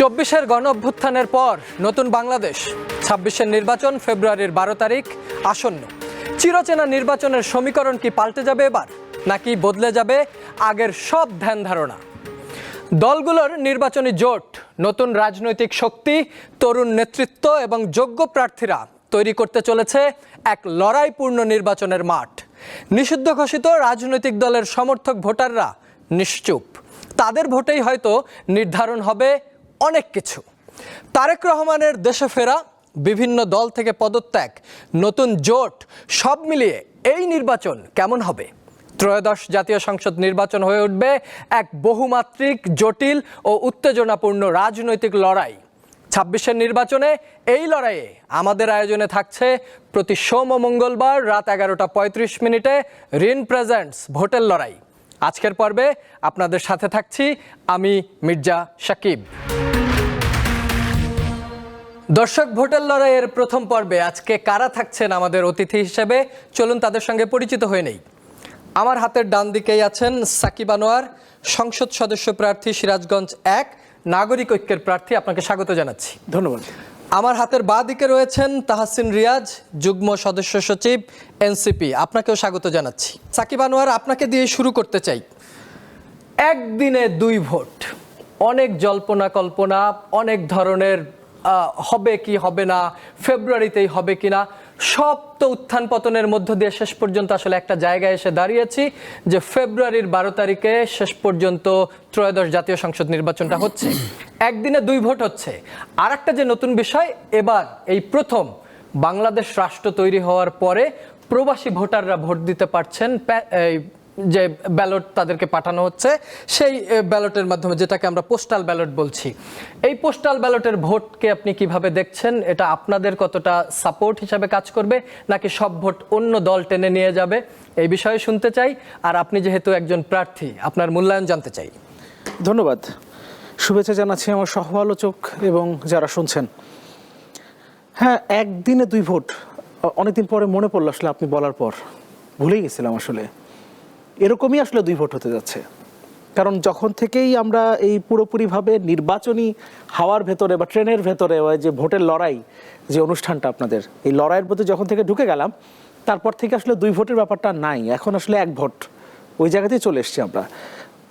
24-এর গণ অভ্যুত্থানের পর নতুন বাংলাদেশ, 26-এর নির্বাচন ফেব্রুয়ারির 12 তারিখ আসন্ন। চিরচেনা নির্বাচনের সমীকরণ কি পাল্টে যাবে এবার, নাকি বদলে যাবে আগের সব ধ্যান ধারণা? দলগুলোর নির্বাচনী জোট, নতুন রাজনৈতিক শক্তি, তরুণ নেতৃত্ব এবং যোগ্য প্রার্থীরা তৈরি করতে চলেছে এক লড়াইপূর্ণ নির্বাচনের মাঠ। নিষিদ্ধ ঘোষিত রাজনৈতিক দলের সমর্থক ভোটাররা নিশ্চুপ। তাদের ভোটেই হয়তো নির্ধারণ হবে অনেক কিছু। তারেক রহমানের দেশে ফেরা, বিভিন্ন দল থেকে পদত্যাগ, নতুন জোট, সব মিলিয়ে এই নির্বাচন কেমন হবে? ত্রয়োদশ জাতীয় সংসদ নির্বাচন হয়ে উঠবে এক বহুমাত্রিক, জটিল ও উত্তেজনাপূর্ণ রাজনৈতিক লড়াই। 26-এর নির্বাচনে এই লড়াইয়ে আমাদের আয়োজনে থাকছে প্রতি সোম ও মঙ্গলবার রাত 11:35 রিন প্রেজেন্টস ভোটের লড়াই। আজকের পর্বে আপনাদের সাথে থাকছি আমি মির্জা শাকিব। দর্শক, ভোটের লড়াইয়ের প্রথম পর্বে আজকে কারা থাকছেন আমাদের অতিথি হিসেবে, চলুন তাদের সঙ্গে পরিচিত হয়ে নেই। আমার হাতের ডান দিকেই আছেন সাকিব আনোয়ার, সংসদ সদস্য প্রার্থী, সিরাজগঞ্জ 1 নাগরিক ঐক্যের প্রার্থী। আপনাকে স্বাগত জানাচ্ছি। ধন্যবাদ। আমার হাতের বাঁ দিকে রয়েছেন তাহসিন রিয়াজ, যুগ্ম সদস্য সচিব, এনসিপি। আপনাকেও স্বাগত জানাচ্ছি। সাকিব আনোয়ার, আপনাকে দিয়ে শুরু করতে চাই। একদিনে 2 ভোট, অনেক জল্পনা কল্পনা, অনেক ধরনের হবে কি হবে না, ফেব্রুয়ারিতেই হবে কিনা, সব তো উত্থান পতনের মধ্য দিয়ে শেষ পর্যন্ত আসলে একটা জায়গায় এসে দাঁড়িয়েছি যে ফেব্রুয়ারির 12 তারিখে শেষ পর্যন্ত ত্রয়োদশ জাতীয় সংসদ নির্বাচনটা হচ্ছে। একদিনে 2 ভোট হচ্ছে। আর একটা যে নতুন বিষয়, এবার এই প্রথম বাংলাদেশ রাষ্ট্র তৈরি হওয়ার পরে প্রবাসী ভোটাররা ভোট দিতে পারছেন। যে ব্যালট তাদেরকে পাঠানো হচ্ছে, সেই ব্যালটের মাধ্যমে, যেটাকে আমরা পোস্টাল ব্যালট বলছি। এই পোস্টাল ব্যালটের ভোটকে আপনি কিভাবে দেখছেন? এটা আপনাদের কতটা সাপোর্ট হিসাবে কাজ করবে, নাকি সব ভোট অন্য দল টেনে নিয়ে যাবে? এই বিষয়ে শুনতে চাই। আর আপনি যেহেতু একজন প্রার্থী, আপনার মূল্যায়ন জানতে চাই। ধন্যবাদ। শুভেচ্ছা জানাচ্ছি আমার সহ আলোচক এবং যারা শুনছেন। হ্যাঁ, একদিনে 2 ভোট, অনেকদিন পরে মনে পড়লো আসলে আপনি বলার পর, ভুলেই গেছিলাম আসলে। এরকমই আসলে 2 ভোট হতে যাচ্ছে। কারণ যখন থেকেই আমরা এই পুরোপুরিভাবে নির্বাচনী হাওয়ার ভেতরে বা ট্রেনের ভেতরে ওই যে ভোটের লড়াই, যে অনুষ্ঠানটা আপনাদের, এই লড়াইয়ের মধ্যে যখন থেকে ঢুকে গেলাম, তারপর থেকে আসলে 2 ভোটের ব্যাপারটা নাই। এখন আসলে 1 ভোট, ওই জায়গাতেই চলে এসছি আমরা।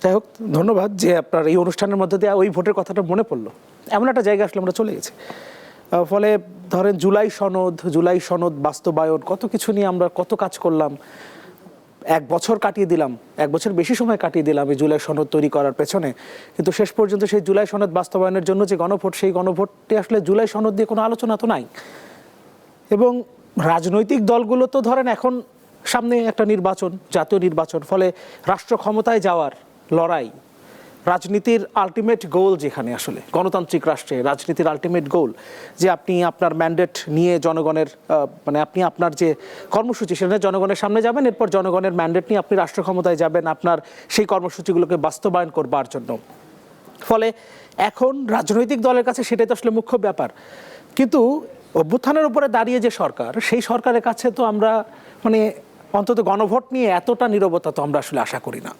যাই হোক, ধন্যবাদ যে আপনার এই অনুষ্ঠানের মধ্যে দিয়ে ওই ভোটের কথাটা মনে পড়লো। এমন একটা জায়গা আসলে আমরা চলে গেছি। ফলে ধরেন জুলাই সনদ বাস্তবায়ন, কত কিছু নিয়ে আমরা কত কাজ করলাম। 1 বছর কাটিয়ে দিলাম, 1 বছর বেশি সময় কাটিয়ে দিলাম এই জুলাই সনদ তৈরি করার পেছনে। কিন্তু শেষ পর্যন্ত সেই জুলাই সনদ বাস্তবায়নের জন্য যে গণভোট, সেই গণভোটটি আসলে জুলাই সনদ দিয়ে কোনো আলোচনা তো নাই। এবং রাজনৈতিক দলগুলো তো ধরেন এখন সামনে একটা নির্বাচন, জাতীয় নির্বাচন, ফলে রাষ্ট্র ক্ষমতায় যাওয়ার লড়াই, রাজনীতির আলটিমেট গোল, যেখানে আসলে গণতান্ত্রিক রাষ্ট্রে রাজনীতির আলটিমেট গোল যে আপনি আপনার ম্যান্ডেট নিয়ে জনগণের মানে আপনি আপনার যে কর্মসূচি, সেটা জনগণের সামনে যাবেন, এরপর জনগণের ম্যান্ডেট নিয়ে আপনি রাষ্ট্র ক্ষমতায় যাবেন আপনার সেই কর্মসূচিগুলোকে বাস্তবায়ন করবার জন্য। ফলে এখন রাজনৈতিক দলের কাছে সেটাই তো আসলে মুখ্য ব্যাপার। কিন্তু অভ্যুত্থানের উপরে দাঁড়িয়ে যে সরকার, সেই সরকারের কাছে তো আমরা মানে অন্তত গণভোট নিয়ে এতটা নীরবতা তো আমরা আসলে আশা করি না।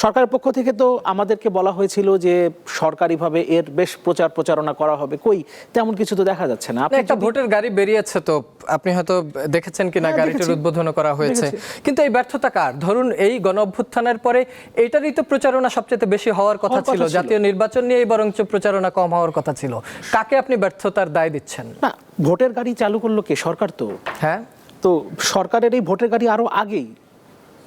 সরকারের পক্ষ থেকে তো আমাদেরকে বলা হয়েছিল যে সরকারিভাবে এর বেশ প্রচারণা করা হবে, কই তেমন কিছু তো দেখা যাচ্ছে না। একটা ভোটের গাড়ি বেরিয়েছে, তো আপনি হয়তো দেখেছেন কিনা, গাড়িটির উদ্বোধন করা হয়েছে। কিন্তু এই ব্যর্থতা কার? ধরুন, এই গণ অভ্যুত্থানের পরে এটারই তো প্রচারণা সবচেয়ে বেশি হওয়ার কথা ছিল। জাতীয় নির্বাচন নিয়ে বরঞ্চ প্রচারণা কম হওয়ার কথা ছিল। কাকে আপনি ব্যর্থতার দায় দিচ্ছেন? না, ভোটের গাড়ি চালু করলো কে? সরকার তো। হ্যাঁ, তো সরকারের এই ভোটের গাড়ি আরো আগেই,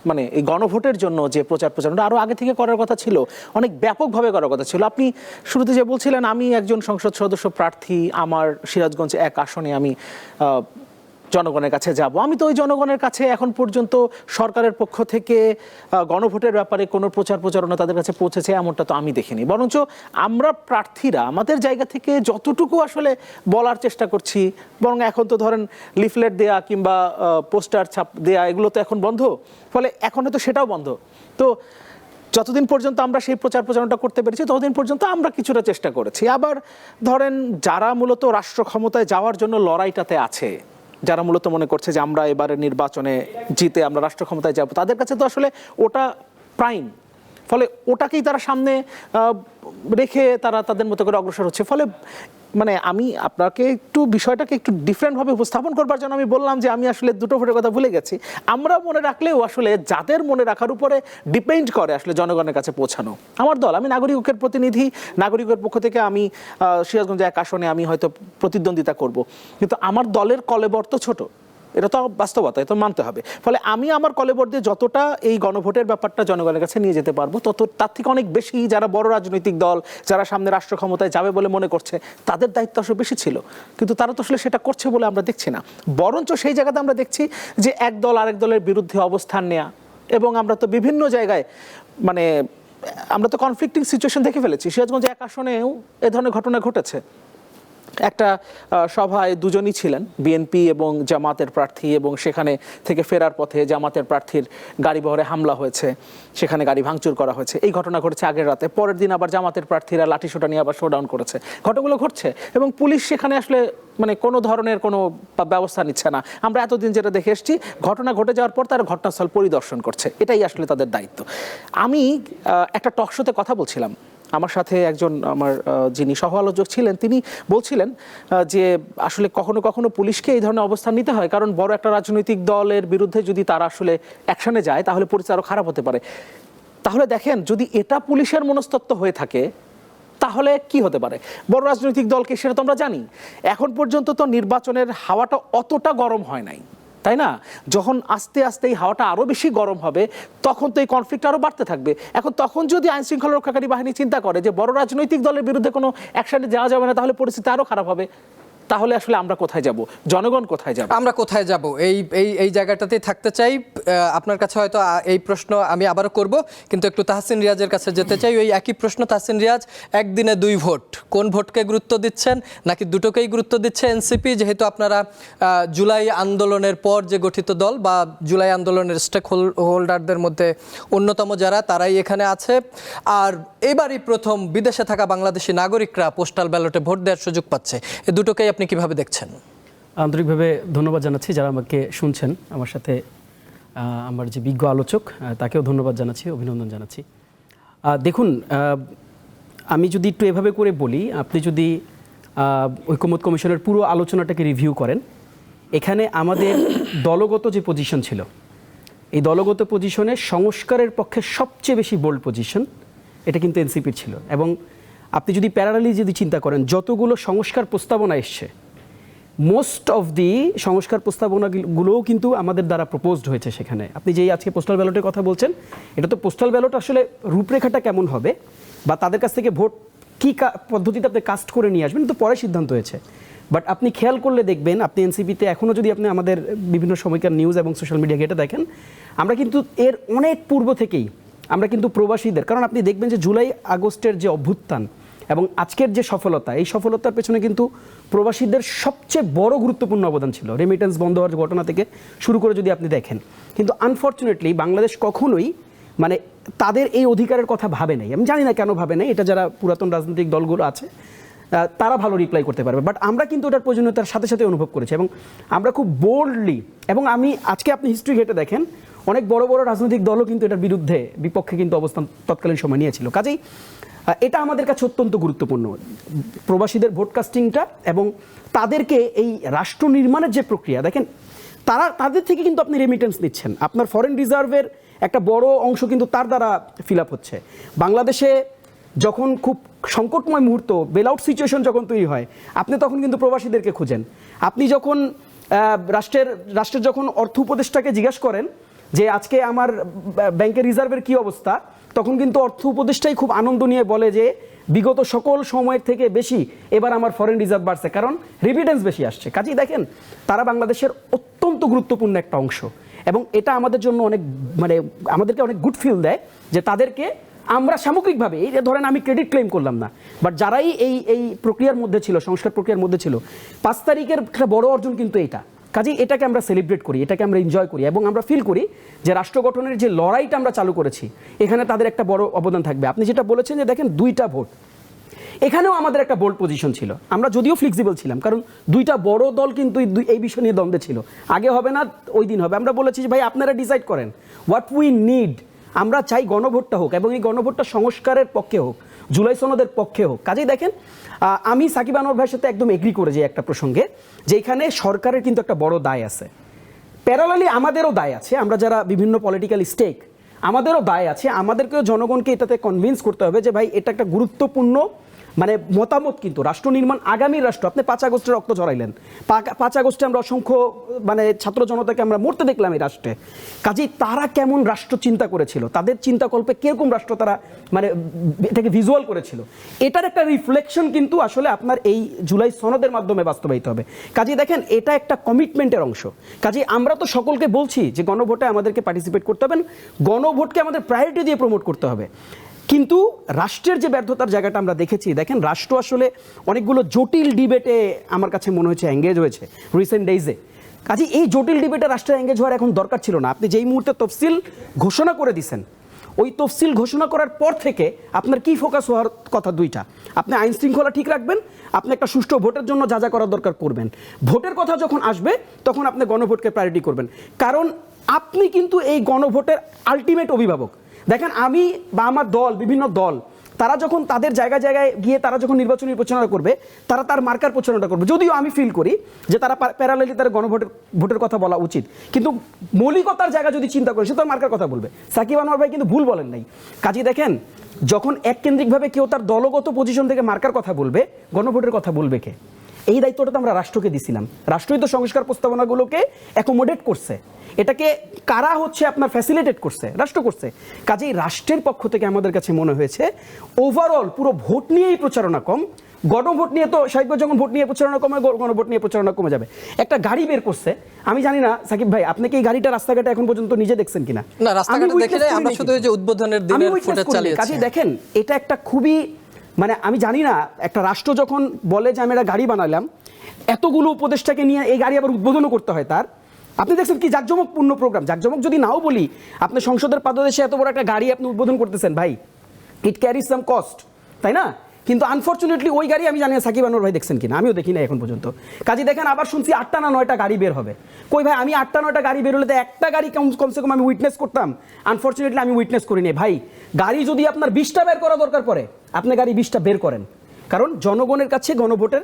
মানে এই গণভোটের জন্য যে প্রচারণা আরো আগে থেকে করার কথা ছিল, অনেক ব্যাপকভাবে করার কথা ছিল। আপনি শুরুতে যে বলছিলেন আমি একজন সংসদ সদস্য প্রার্থী, আমার সিরাজগঞ্জ 1 আসনে আমি জনগণের কাছে যাব, আমি তো ওই জনগণের কাছে এখন পর্যন্ত সরকারের পক্ষ থেকে গণভোটের ব্যাপারে কোনো প্রচারণা তাদের কাছে পৌঁছেছে এমনটা তো আমি দেখিনি। বরঞ্চ আমরা প্রার্থীরা আমাদের জায়গা থেকে যতটুকু আসলে বলার চেষ্টা করছি, বরং এখন তো ধরেন লিফলেট দেয়া কিংবা পোস্টার ছাপ দেয়া এগুলো তো এখন বন্ধ। ফলে এখন তো সেটাও বন্ধ। তো যতদিন পর্যন্ত আমরা সেই প্রচারণাটা করতে পেরেছি, ততদিন পর্যন্ত আমরা কিছুটা চেষ্টা করেছি। আবার ধরেন যারা মূলত রাষ্ট্র ক্ষমতায় যাওয়ার জন্য লড়াইটাতে আছে, যারা মূলত মনে করছে যে আমরা এবারে নির্বাচনে জিতে আমরা রাষ্ট্র ক্ষমতায় যাব, তাদের কাছে তো আসলে ওটা প্রাইম। ফলে ওটাকেই তারা সামনে রেখে তারা তাদের মতো করে অগ্রসর হচ্ছে। ফলে মানে আমি আপনাকে একটু বিষয়টাকে একটু ডিফারেন্টভাবে উপস্থাপন করবার জন্য আমি বললাম যে আমি আসলে দুটো ভোটের কথা ভুলে গেছি। আমরা মনে রাখলেও আসলে যাদের মনে রাখার উপরে ডিপেন্ড করে আসলে জনগণের কাছে পৌঁছানো। আমার দল, আমি নাগরিক ঐক্যের প্রতিনিধি, নাগরিকের পক্ষ থেকে আমি সিরাজগঞ্জ 1 আসনে আমি হয়তো প্রতিদ্বন্দ্বিতা করব, কিন্তু আমার দলের কলেবর তো ছোট, এটা তো বাস্তবতা, এটা মানতে হবে। ফলে আমি আমার কলেবর দিয়ে যতটা এই গণভোটের ব্যাপারটা জনগণের কাছে নিয়ে যেতে পারবো, তার থেকে অনেক বেশি যারা বড় রাজনৈতিক দল, যারা সামনে রাষ্ট্র ক্ষমতায় যাবে বলে মনে করছে, তাদের দায়িত্ব আসলে বেশি ছিল, কিন্তু তারা তো আসলে সেটা করছে বলে আমরা দেখছি না। বরঞ্চ সেই জায়গাতে আমরা দেখছি যে এক দল আরেক দলের বিরুদ্ধে অবস্থান নেয়া, এবং আমরা তো বিভিন্ন জায়গায় মানে আমরা তো কনফ্লিক্টিং সিচুয়েশন দেখে ফেলেছি। সিরাজগঞ্জ 1 আসনেও এ ধরনের ঘটনা ঘটেছে। একটা সভায় দুজনই ছিলেন, বিএনপি এবং জামাতের প্রার্থী, এবং সেখানে থেকে ফেরার পথে জামাতের প্রার্থীর গাড়িবহরে হামলা হয়েছে, সেখানে গাড়ি ভাঙচুর করা হয়েছে। এই ঘটনা ঘটেছে আগের রাতে। পরের দিন আবার জামাতের প্রার্থীরা লাঠিসোঁটা নিয়ে আবার শোডাউন করেছে। ঘটনাগুলো ঘটছে এবং পুলিশ সেখানে আসলে মানে কোনো ধরনের কোনো ব্যবস্থা নিচ্ছে না। আমরা এতদিন যেটা দেখে এসেছি, ঘটনা ঘটে যাওয়ার পর তারা ঘটনাস্থল পরিদর্শন করছে, এটাই আসলে তাদের দায়িত্ব। আমি একটা টকশোতে কথা বলছিলাম, আমার সাথে একজন আমার যিনি সহ আলোচক ছিলেন, তিনি বলছিলেন যে আসলে কখনো কখনো পুলিশকে এই ধরনের অবস্থান নিতে হয়, কারণ বড় একটা রাজনৈতিক দলের বিরুদ্ধে যদি তারা আসলে অ্যাকশনে যায় তাহলে পরিস্থিতি আরও খারাপ হতে পারে। তাহলে দেখেন, যদি এটা পুলিশের মনস্তত্ত্ব হয়ে থাকে তাহলে কি হতে পারে বড় রাজনৈতিক দলকে, সেটা তো আমরা জানি। এখন পর্যন্ত তো নির্বাচনের হাওয়াটা অতটা গরম হয় নাই, তাই না? যখন আস্তে আস্তে এই হাওয়াটা আরো বেশি গরম হবে, তখন তো এই কনফ্লিক্ট আরো বাড়তে থাকবে। এখন তখন যদি আইন শৃঙ্খলা রক্ষাকারী বাহিনী চিন্তা করে যে বড় রাজনৈতিক দলের বিরুদ্ধে কোনো অ্যাকশনে যাওয়া যাবে না, তাহলে পরিস্থিতি আরো খারাপ হবে। তাহলে আসলে আমরা কোথায় যাব, জনগণ কোথায় যাবে? আমরা কোথায় যাব, এই এই এই জায়গাটাতেই থাকতে চাই। আপনার কাছে হয়তো এই প্রশ্ন আমি আবারও করব, কিন্তু একটু তাহসিন রিয়াজের কাছে যেতে চাই। ওই একই প্রশ্ন, তাহসিন রিয়াজ, একদিনে 2 ভোট, কোন ভোটকে গুরুত্ব দিচ্ছেন, নাকি দুটোকেই গুরুত্ব দিচ্ছে এনসিপি? যেহেতু আপনারা জুলাই আন্দোলনের পর যে গঠিত দল, বা জুলাই আন্দোলনের স্টেক হোল্ডারদের মধ্যে অন্যতম যারা, তারাই এখানে আছে। আর এবারই প্রথম বিদেশে থাকা বাংলাদেশি নাগরিকরা পোস্টাল ব্যালটে ভোট দেওয়ার সুযোগ পাচ্ছে। এই দুটোকেই আপনি কিভাবে দেখছেন? আন্তরিকভাবে ধন্যবাদ জানাচ্ছি যারা আমাকে শুনছেন। আমার সাথে আমার যে বিজ্ঞ আলোচক, তাকেও ধন্যবাদ জানাচ্ছি, অভিনন্দন জানাচ্ছি। দেখুন, আমি যদি একটু এভাবে করে বলি, আপনি যদি ঐকমত্য কমিশনের পুরো আলোচনাটাকে রিভিউ করেন, এখানে আমাদের দলগত যে পজিশন ছিল, এই দলগত পজিশনে সংস্কারের পক্ষে সবচেয়ে বেশি বোল্ড পজিশন এটা কিন্তু এনসিপির ছিল। এবং আপনি যদি প্যারালালি যদি চিন্তা করেন, যতগুলো সংস্কার প্রস্তাবনা এসছে, মোস্ট অফ দি সংস্কার প্রস্তাবনাগুলোও কিন্তু আমাদের দ্বারা প্রপোজড হয়েছে সেখানে। আপনি যেই আজকে পোস্টাল ব্যালটের কথা বলছেন, এটা তো পোস্টাল ব্যালট আসলে রূপরেখাটা কেমন হবে বা তাদের কাছ থেকে ভোট কী পদ্ধতিতে আপনি কাস্ট করে নিয়ে আসবেন, তো পরে সিদ্ধান্ত হয়েছে। বাট আপনি খেয়াল করলে দেখবেন, আপনি এনসিপিতে এখনও যদি আপনি আমাদের বিভিন্ন সময়কার নিউজ এবং সোশ্যাল মিডিয়া ঘেটে দেখেন, আমরা কিন্তু এর অনেক পূর্ব থেকেই আমরা কিন্তু প্রবাসীদের, কারণ আপনি দেখবেন যে জুলাই আগস্টের যে অভ্যুত্থান এবং আজকের যে সফলতা, এই সফলতার পেছনে কিন্তু প্রবাসীদের সবচেয়ে বড় গুরুত্বপূর্ণ অবদান ছিল। রেমিটেন্স বন্ধ হওয়ার ঘটনা থেকে শুরু করে যদি আপনি দেখেন, কিন্তু আনফর্চুনেটলি বাংলাদেশ কখনোই মানে তাদের এই অধিকারের কথা ভাবে নাই। আমি জানি না কেন ভাবে নাই, এটা যারা পুরাতন রাজনৈতিক দলগুলো আছে তারা ভালো রিপ্লাই করতে পারবে। বাট আমরা কিন্তু ওটার প্রয়োজনীয়তার সাথে সাথে অনুভব করেছি, এবং আমরা খুব বোল্ডলি, এবং আমি আজকে আপনি হিস্ট্রি ঘেটে দেখেন, অনেক বড় বড় রাজনৈতিক দলও কিন্তু এটার বিপক্ষে কিন্তু অবস্থান তৎকালীন সময় নিয়েছিল। কাজেই এটা আমাদের কাছে অত্যন্ত গুরুত্বপূর্ণ, প্রবাসীদের ভোট কাস্টিংটা, এবং তাদেরকে এই রাষ্ট্র নির্মাণের যে প্রক্রিয়া, দেখেন তাদের থেকে কিন্তু আপনি রেমিটেন্স নিচ্ছেন, আপনার ফরেন রিজার্ভের একটা বড় অংশ কিন্তু তার দ্বারা ফিল আপ হচ্ছে। বাংলাদেশে যখন খুব সংকটময় মুহূর্ত, বেল আউট সিচুয়েশন যখন তৈরি হয়, আপনি তখন কিন্তু প্রবাসীদেরকে খুঁজেন। আপনি যখন রাষ্ট্রের যখন অর্থ উপদেষ্টাকে জিজ্ঞাসা করেন যে আজকে আমার ব্যাংকের রিজার্ভের কি অবস্থা, তখন কিন্তু অর্থ উপদেষ্টাই খুব আনন্দ নিয়ে বলে যে বিগত সকল সময়ের থেকে বেশি এবার আমার ফরেন রিজার্ভ বাড়ছে, কারণ রিমিটেন্স বেশি আসছে। কাজেই দেখেন, তারা বাংলাদেশের অত্যন্ত গুরুত্বপূর্ণ একটা অংশ, এবং এটা আমাদের জন্য অনেক মানে আমাদেরকে অনেক গুড ফিল দেয় যে তাদেরকে আমরা সামগ্রিকভাবে, এই ধরেন আমি ক্রেডিট ক্লেম করলাম না, বাট যারাই এই প্রক্রিয়ার মধ্যে ছিল, সংস্কার প্রক্রিয়ার মধ্যে ছিল, 5 তারিখের একটা বড় অর্জন কিন্তু এটা। কাজেই এটাকে আমরা সেলিব্রেট করি, এটাকে আমরা এনজয় করি, এবং আমরা ফিল করি যে রাষ্ট্র গঠনের যে লড়াইটা আমরা চালু করেছি, এখানে তাদের একটা বড় অবদান থাকবে। আপনি যেটা বলেছেন যে দেখেন 2টা ভোট, এখানেও আমাদের একটা বোল্ড পজিশন ছিল। আমরা যদিও ফ্লেক্সিবল ছিলাম, কারণ 2টা বড় দল কিন্তু এই বিষয় নিয়ে দ্বন্দ্বে ছিল, আগে হবে না ওই দিন হবে। আমরা বলেছি যে ভাই আপনারা ডিসাইড করেন হোয়াট উই নিড, আমরা চাই গণভোটটা হোক এবং এই গণভোটটা সংস্কারের পক্ষে হোক, জুলাই সনদের পক্ষে হোক। কাজেই দেখেন আমি সাকিব আনোয়ার ভাইয়ের সাথে একদম এগ্রি করে যে একটা প্রসঙ্গে যে এখানে সরকারের কিন্তু একটা বড় দায় আছে, প্যারালালি আমাদেরও দায় আছে, আমরা যারা বিভিন্ন পলিটিক্যাল স্টেক আমাদেরও দায় আছে, আমাদেরকেও জনগণকে এটাতে কনভিন্স করতে হবে যে ভাই এটা একটা গুরুত্বপূর্ণ মানে মতামত, কিন্তু রাষ্ট্র নির্মাণ আগামী রাষ্ট্র। আপনি 5 আগস্টে রক্ত ঝরাইলেন, 5 আগস্টে আমরা অসংখ্য মানে ছাত্র জনতাকে আমরা মরতে দেখলাম এই রাষ্ট্রে। কাজেই তারা কেমন রাষ্ট্র চিন্তা করেছিল, তাদের চিন্তাকল্পে কিরকম রাষ্ট্র তারা মানে এটাকে ভিজুয়াল করেছিল, এটার একটা রিফ্লেকশন কিন্তু আসলে আপনার এই জুলাই সনদের মাধ্যমে বাস্তবায়িত হবে। কাজেই দেখেন এটা একটা কমিটমেন্টের অংশ। কাজেই আমরা তো সকলকে বলছি যে গণভোটে আমাদেরকে পার্টিসিপেট করতে হবে, গণভোটকে আমাদের প্রায়োরিটি দিয়ে প্রমোট করতে হবে। কিন্তু রাষ্ট্রের যে ব্যর্থতার জায়গাটা আমরা দেখেছি, দেখেন রাষ্ট্র আসলে অনেকগুলো জটিল ডিবেটে আমার কাছে মনে হচ্ছে এঙ্গেজ হয়েছে রিসেন্ট ডেইজে। কাজে এই জটিল ডিবেটে রাষ্ট্রের এঙ্গেজ হওয়ার এখন দরকার ছিল না। আপনি যেই মুহূর্তে তফসিল ঘোষণা করে দিয়েছেন, ওই তফসিল ঘোষণা করার পর থেকে আপনার কি ফোকাস হওয়ার কথা দুইটা, আপনি আইন শৃঙ্খলা ঠিক রাখবেন, আপনি একটা সুষ্ঠু ভোটের জন্য যা যা করার দরকার করবেন। ভোটের কথা যখন আসবে তখন আপনি গণভোটকে প্রায়োরিটি করবেন, কারণ আপনি কিন্তু এই গণভোটের আলটিমেট অভিভাবক। দেখেন আমি বা আমার দল, বিভিন্ন দল, তারা যখন তাদের জায়গায় জায়গায় গিয়ে তারা যখন নির্বাচনী প্রচারণা করবে, তারা তার মার্কার প্রচারণা করবে। যদিও আমি ফিল করি যে তারা প্যারালালি তার ভোটের কথা বলা উচিত, কিন্তু মৌলিকতার জায়গা যদি চিন্তা করে সে তো মার্কার কথা বলবে। সাকিব আনোয়ার ভাই কিন্তু ভুল বলেন নাই। কাজে দেখেন যখন এককেন্দ্রিকভাবে কেউ তার দলগত পজিশন থেকে মার্কার কথা বলবে, গণভোটের কথা বলবে কে? এই দায়িত্বটা তো আমরা রাষ্ট্রকে দিছিলাম। রাষ্ট্রই তো সংস্কার প্রস্তাবনাগুলোকে অ্যাকোমোডেট করছে, এটাকে কারা হচ্ছে আপনার ফ্যাসিলিটেট করছে, রাষ্ট্র করছে। কাজেই রাষ্ট্রের পক্ষ থেকে আমাদের কাছে মনে হয়েছে ওভারঅল পুরো ভোট নিয়েই প্রচারণা কম, গণভোট নিয়ে তো সাহিত্য যখন ভোট নিয়ে প্রচারণা কমে, গণভোট নিয়ে প্রচারণা কমে যাবে। একটা গাড়ি বের করছে, আমি জানি না সাকিব ভাই আপনি কি এই গাড়িটা রাস্তাঘাটে এখন পর্যন্ত নিজে দেখছেন কিনা? না, রাস্তাঘাটে দেখি নাই, আমরা শুধু এই যে উদ্বোধনের দিনের ফুটেজ চালিয়েছি। কাজেই দেখেন এটা একটা খুবই মানে আমি জানি না, একটা রাষ্ট্র যখন বলে যে আমি একটা গাড়ি বানালাম, এতগুলো উপদেষ্টাকে নিয়ে এই গাড়ি আবার উদ্বোধনও করতে হয় তার। আপনি দেখছেন কি জাঁকজমকপূর্ণ প্রোগ্রাম। জাঁকজমক যদি নাও বলি, আপনি সংসদের পাদদেশে এত বড় একটা গাড়ি আপনি উদ্বোধন করতেছেন, ভাই ইট ক্যারিজ সাম কস্ট, তাই না? কিন্তু আনফর্চুনেটলি ওই গাড়ি আমি জানি না সাকিব আনোয়ার ভাই দেখছেন কিনা, আমিও দেখি না এখন পর্যন্ত। কাজে দেখেন আবার শুনছি 8টা না 9টা গাড়ি বের হবে। কই ভাই, আমি 8টা 9টা গাড়ি বের হলে তো একটা গাড়ি কমসে কম আমি উইটনেস করতাম। আনফর্চুনেটলি আমি উইটনেস করিনি। ভাই গাড়ি যদি আপনার 20টা বের করা দরকার পড়ে, আপনি গাড়ি 20টা বের করেন, কারণ জনগণের কাছে গণভোটের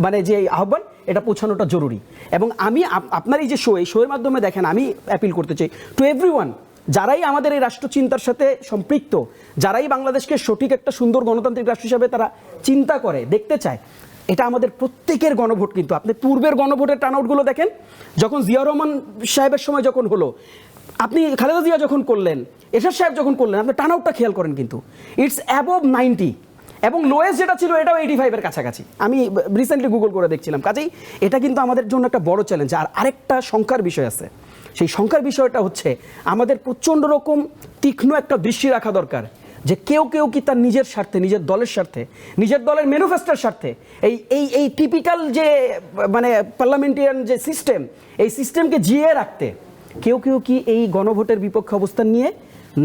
মানে যে আহ্বান এটা পৌঁছানোটা জরুরি। এবং আমি আপনার এই যে এই শোয়ের মাধ্যমে দেখেন আমি অ্যাপিল করতে চাই টু এভরিওয়ান, যারাই আমাদের এই রাষ্ট্রচিন্তার সাথে সম্পৃক্ত, যারাই বাংলাদেশকে সঠিক একটা সুন্দর গণতান্ত্রিক রাষ্ট্র হিসাবে তারা চিন্তা করে দেখতে চায়, এটা আমাদের প্রত্যেকের গণভোট। কিন্তু আপনি পূর্বের গণভোটের টার্নআউটগুলো দেখেন, যখন জিয়াউর রহমান সাহেবের সময় যখন হলো, আপনি খালেদা জিয়া যখন করলেন, এরশাদ সাহেব যখন করলেন, আপনি টার্নআউটটা খেয়াল করেন কিন্তু ইটস অ্যাবভ 90, এবং লোয়েস্ট যেটা ছিল এটাও 85-এর কাছাকাছি। আমি রিসেন্টলি গুগল করে দেখছিলাম। কাজেই এটা কিন্তু আমাদের জন্য একটা বড় চ্যালেঞ্জ। আর আরেকটা শঙ্কার বিষয় আছে, সেই শঙ্কার বিষয়টা হচ্ছে আমাদের প্রচণ্ড রকম তীক্ষ্ণ একটা দৃষ্টি রাখা দরকার যে কেউ কেউ কি তার নিজের স্বার্থে, নিজের দলের স্বার্থে, নিজের দলের ম্যানিফেস্টোর স্বার্থে এই এই এই টিপিক্যাল যে মানে পার্লামেন্টারিয়ান যে সিস্টেম, এই সিস্টেমকে জিয়ে রাখতে কেউ কেউ কি এই গণভোটের বিপক্ষে অবস্থান নিয়ে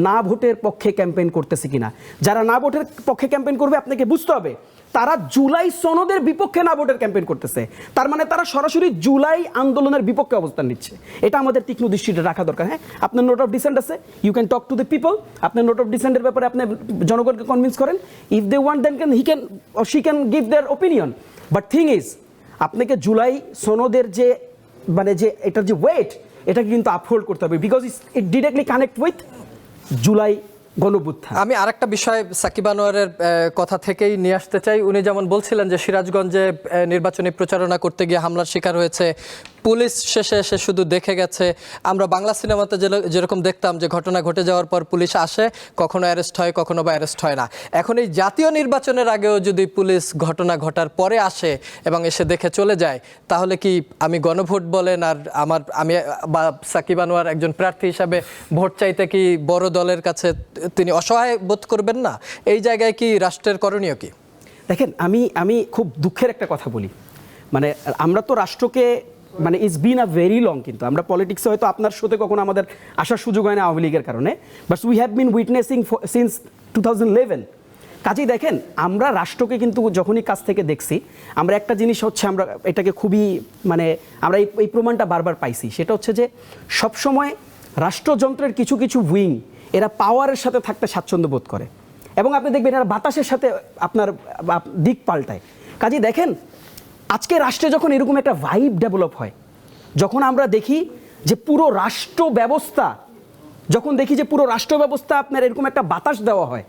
না ভোটের পক্ষে ক্যাম্পেইন করতেছে কিনা। যারা না ভোটের পক্ষে ক্যাম্পেইন করবে আপনাকে বুঝতে হবে তারা জুলাই সনদের বিপক্ষে না ভোটের ক্যাম্পেইন করতেছে, তার মানে তারা সরাসরি জুলাই আন্দোলনের বিপক্ষে অবস্থান নিচ্ছে। এটা আমাদের তীক্ষ্ণ দৃষ্টিতে রাখা দরকার। হ্যাঁ, আপনার নোট অফ ডিসেন্ট আছে, you can talk to the people, আপনার নোট অফ ডিসেন্টের ব্যাপারে আপনি জনগণকে কনভিন্স করেন। If they want then he can or she can give their opinion, but thing is আপনাকে জুলাই সনদের যে মানে যে এটার যে ওয়েট, এটাকে কিন্তু আপহোল্ড করতে হবে, because it directly connect with July গণঅভ্যুত্থান। আমি আরেকটা বিষয় সাকিব আনোয়ারের কথা থেকেই নিয়ে আসতে চাই। উনি যেমন বলছিলেন যে সিরাজগঞ্জে নির্বাচনী প্রচারণা করতে গিয়ে হামলার শিকার হয়েছে, পুলিশ শেষে এসে শুধু দেখে গেছে। আমরা বাংলা সিনেমাতে যেরকম দেখতাম যে ঘটনা ঘটে যাওয়ার পর পুলিশ আসে, কখনো অ্যারেস্ট হয়, কখনো বা অ্যারেস্ট হয় না। এখন এই জাতীয় নির্বাচনের আগেও যদি পুলিশ ঘটনা ঘটার পরে আসে এবং এসে দেখে চলে যায়, তাহলে কি আমি গণভোট বলেন আর আমি বা সাকিব আনোয়ার একজন প্রার্থী হিসাবে ভোট চাইতে কি বড় দলের কাছে তিনি অসহায় বোধ করবেন না? এই জায়গায় কি রাষ্ট্রের করণীয় কি? দেখেন আমি খুব দুঃখের একটা কথা বলি, মানে আমরা তো রাষ্ট্রকে মানে it's been a very long, কিন্তু আমরা পলিটিক্সে হয়তো আপনার সাথে কখনো আমাদের আসার সুযোগ হয় না আওয়ামী লীগের কারণে, but we have been witnessing since 2011। কাজেই দেখেন আমরা রাষ্ট্রকে কিন্তু যখনই কাছ থেকে দেখছি, আমরা একটা জিনিস হচ্ছে আমরা এটাকে খুবই মানে আমরা এই প্রমাণটা বারবার পাইছি, সেটা হচ্ছে যে সবসময় রাষ্ট্রযন্ত্রের কিছু কিছু উইং এরা পাওয়ারের সাথে থাকতে স্বাচ্ছন্দ্য বোধ করে, এবং আপনি দেখবেন এরা বাতাসের সাথে আপনার দিক পাল্টায়। কাজে দেখেন, আজকে রাষ্ট্রে যখন এরকম একটা ভাইব ডেভেলপ হয়, যখন আমরা দেখি যে পুরো রাষ্ট্র ব্যবস্থা আপনার এরকম একটা বাতাস দেওয়া হয়।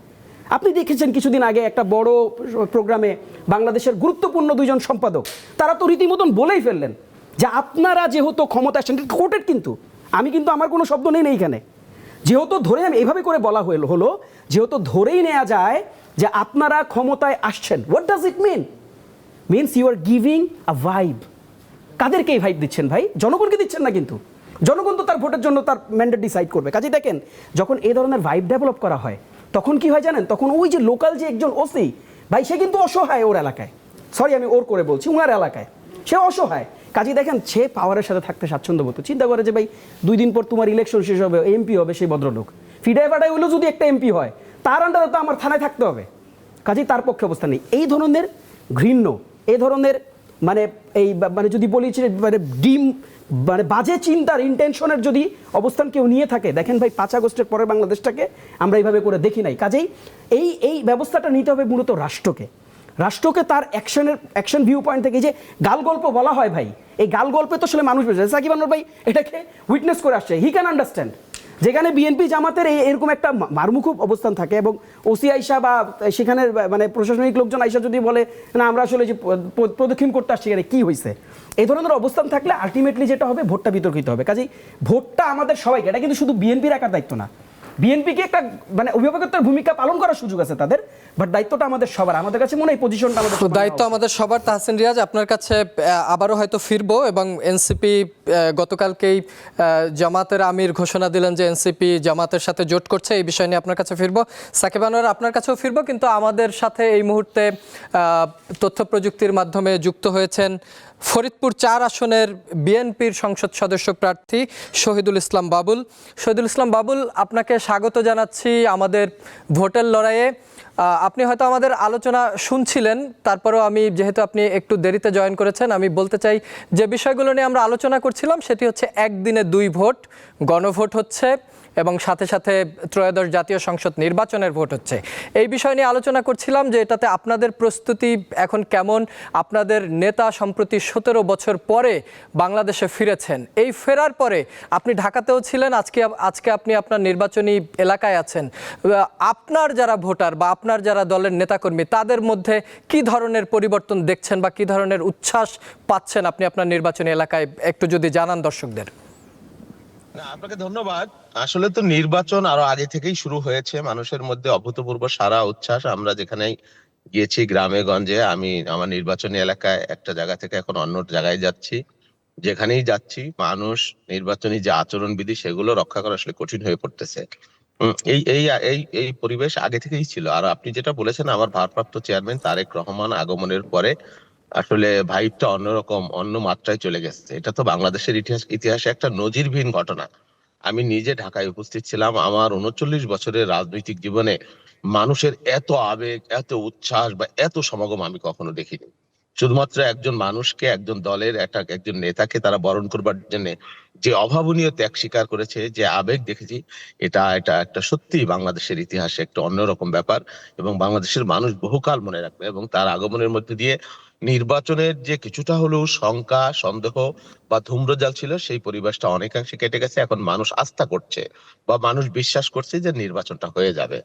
আপনি দেখেছেন কিছুদিন আগে একটা বড় প্রোগ্রামে বাংলাদেশের গুরুত্বপূর্ণ দুইজন সম্পাদক তারা তো রীতিমতন বলেই ফেললেন যে আপনারা যেহেতু ক্ষমতা আসছেন, কোর্টেড কিন্তু আমার কোনো শব্দ নেই এইখানে, যেহেতু ধরে আমি এইভাবে করে বলা হলো যেহেতু ধরেই নেওয়া যায় যে আপনারা ক্ষমতায় আসছেন, what does it means you are giving a vibe. কাদেরকে এই ভাইব দিচ্ছেন ভাই? জনগণকে দিচ্ছেন না, কিন্তু জনগণ তো তার ভোটের জন্য তার ম্যান্ডেট ডিসাইড করবে। কাজে দেখেন, যখন এই ধরনের ভাইব ডেভেলপ করা হয় তখন কি হয় জানেন, তখন ওই যে লোকাল যে একজন ওসি ভাই, সে কিন্তু অসহায় ওর এলাকায়, সরি আমি ওর করে বলছি, ওনার এলাকায় সে অসহায়। কাজে দেখেন, সে পাওয়ারের সাথে থাকতে স্বাচ্ছন্দ্য বোধ, চিন্তা করে যে ভাই 2 দিন পর তোমার ইলেকশন শেষ হবে, এমপি হবে সেই ভদ্রলোক, ফিডায় ফাডায় হইলেও যদি একটা এমপি হয় তার আন্ডারে তো আমার থানায় থাকতে হবে। কাজেই তার পক্ষে অবস্থা নেই। এই ধরনের ঘৃণ্য, এই ধরনের মানে যদি বলি মানে বাজে চিন্তার ইন্টেনশনের যদি অবস্থান কেউ নিয়ে থাকে, দেখেন ভাই 5 আগস্টের পরে বাংলাদেশটাকে আমরা এইভাবে করে দেখি নাই। কাজেই এই ব্যবস্থাটা নিতে হবে মূলত রাষ্ট্রকে তার অ্যাকশন ভিউ পয়েন্ট থেকে। যে গাল গল্প বলা হয় ভাই, এই গাল গল্পে তো আসলে মানুষ বেশি, সাকিব আনোয়ার ভাই এটাকে উইটনেস করে আসছে, হি ক্যান আন্ডারস্ট্যান্ড। যেখানে বিএনপি জামাতের এরকম একটা মারমুখ অবস্থান থাকে, এবং ওসি আইসা বা সেখানে মানে প্রশাসনিক লোকজন আইসা যদি বলে না আমরা আসলে যে প্রদক্ষিণ করতে আসছি এখানে কী হয়েছে, এই ধরনের অবস্থান থাকলে আলটিমেটলি যেটা হবে, ভোটটা বিতর্কিত হবে। কাজেই ভোটটা আমাদের সবাইকে, এটা কিন্তু শুধু বিএনপির একার দায়িত্ব না। বিএনপিকে একটা মানে অভিভাবকত্বের ভূমিকা পালন করার সুযোগ আছে তাদের, বাট দায়িত্বটা আমাদের সবার। আমাদের কাছে মনে হয় পজিশনটা আমাদের দায়িত্ব আমাদের সবার। তাহসিন রিয়াজ, আপনার কাছে আবারও হয়তো ফিরবো, এবং এনসিপি গতকালকেই জামাতের আমির ঘোষণা দিলেন যে এনসিপি জামাতের সাথে জোট করছে, এই বিষয় নিয়ে আপনার কাছে ফিরবো। সাকিব আনোয়ার, আপনার কাছেও ফিরবো, কিন্তু আমাদের সাথে এই মুহূর্তে তথ্য প্রযুক্তির মাধ্যমে যুক্ত হয়েছেন ফরিদপুর 4 আসনের বিএনপির সংসদ সদস্য প্রার্থী শহীদুল ইসলাম বাবুল। শহীদুল ইসলাম বাবুল, আপনাকে স্বাগত জানাচ্ছি আমাদের ভোটের লড়াইয়ে। আপনি হয়তো আমাদের আলোচনা শুনছিলেন, তারপরেও আমি যেহেতু আপনি একটু দেরিতে জয়েন করেছেন, আমি বলতে চাই যে বিষয়গুলো নিয়ে আমরা আলোচনা করছিলাম সেটি হচ্ছে একদিনে 2 ভোট, গণভোট হচ্ছে, এবং সাথে সাথে ত্রয়োদশ জাতীয় সংসদ নির্বাচনের ভোট হচ্ছে। এই বিষয় নিয়ে আলোচনা করছিলাম যে এটাতে আপনাদের প্রস্তুতি এখন কেমন। আপনাদের নেতা সম্প্রতি 17 বছর পরে বাংলাদেশে ফিরেছেন, এই ফেরার পরে আপনি ঢাকাতেও ছিলেন, আজকে আপনি আপনার নির্বাচনী এলাকায় আছেন। আপনার যারা ভোটার বা আপনার যারা দলের নেতাকর্মী, তাদের মধ্যে কি ধরনের পরিবর্তন দেখছেন বা কি ধরনের উচ্ছ্বাস পাচ্ছেন আপনি আপনার নির্বাচনী এলাকায়, একটু যদি জানান দর্শকদের। না, আপনাকে ধন্যবাদ। আসলে তো নির্বাচন আরো আগে থেকেই শুরু হয়েছে, মানুষের মধ্যে অভূতপূর্ব সারা উচ্ছ্বাস। আমরা যেখানেই গিয়েছি গ্রামে গঞ্জে, আমি আমার নির্বাচনী এলাকায় একটা জায়গা থেকে এখন অন্য জায়গায় যাচ্ছি, যেখানেই যাচ্ছি মানুষ নির্বাচনী যে আচরণবিধি সেগুলো রক্ষা করা আসলে কঠিন হয়ে পড়তেছে। এই এই এই এই পরিবেশ আগে থেকেই ছিল। আর আপনি যেটা বলেছেন, আমার ভারপ্রাপ্ত চেয়ারম্যান তারেক রহমান আগমনের পরে আসলে ভাইবটা অন্যরকম, অন্য মাত্রায় চলে গেছে। এটা তো বাংলাদেশের ইতিহাসে একটা নজিরবিহীন ঘটনা। আমি নিজে ঢাকায় উপস্থিত ছিলাম। আমার 39 বছরের রাজনৈতিক জীবনে মানুষের এত আবেগ, এত উচ্ছ্বাস বা এত সমাগম আমি কখনো দেখিনি। শুধুমাত্র একজন মানুষকে, একজন দলের একজন নেতাকে তারা বরণ করবার জন্য যে অভাবনীয় ত্যাগ স্বীকার করেছে, যে আবেগ দেখেছি, এটা এটা একটা সত্যি বাংলাদেশের ইতিহাসে একটা অন্যরকম ব্যাপার, এবং বাংলাদেশের মানুষ বহুকাল মনে রাখবে। এবং তার আগমনের মধ্যে দিয়ে নির্বাচনের যে কিছুটা হলেও শঙ্কা, সন্দেহ বা ধূম্রজাল ছিল, সেই পরিবেশটা অনেকাংশে কেটে গেছে। এখন মানুষ আস্থা করছে বা মানুষ বিশ্বাস করছে যে নির্বাচনটা হয়ে যাবে।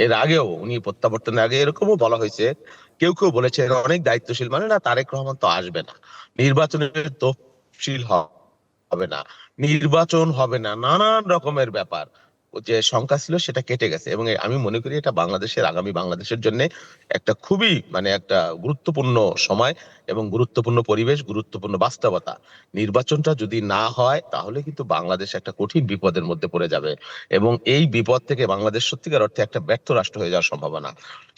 এর আগেও উনি প্রত্যাবর্তনের আগে এরকমও বলা হয়েছে, কেউ কেউ বলেছে অনেক দায়িত্বশীল, মানে না তারেক রহমান তো আসবে না, নির্বাচনের তফসিল হবে না, নির্বাচন হবে না, নানান রকমের ব্যাপার যে শঙ্কা ছিল সেটা কেটে গেছে। এবং আমি মনে করি এটা বাংলাদেশের, আগামী বাংলাদেশের জন্য একটা খুবই মানে একটা গুরুত্বপূর্ণ সময় এবং গুরুত্বপূর্ণ পরিবেশ, গুরুত্বপূর্ণ বাস্তবতা। নির্বাচনটা যদি না হয় তাহলে কিন্তু বাংলাদেশ একটা কঠিন বিপদের মধ্যে পড়ে যাবে, এবং এই বিপদ থেকে বাংলাদেশ সত্যিকার অর্থে একটা ব্যর্থ রাষ্ট্র হয়ে যাওয়ার সম্ভাবনা।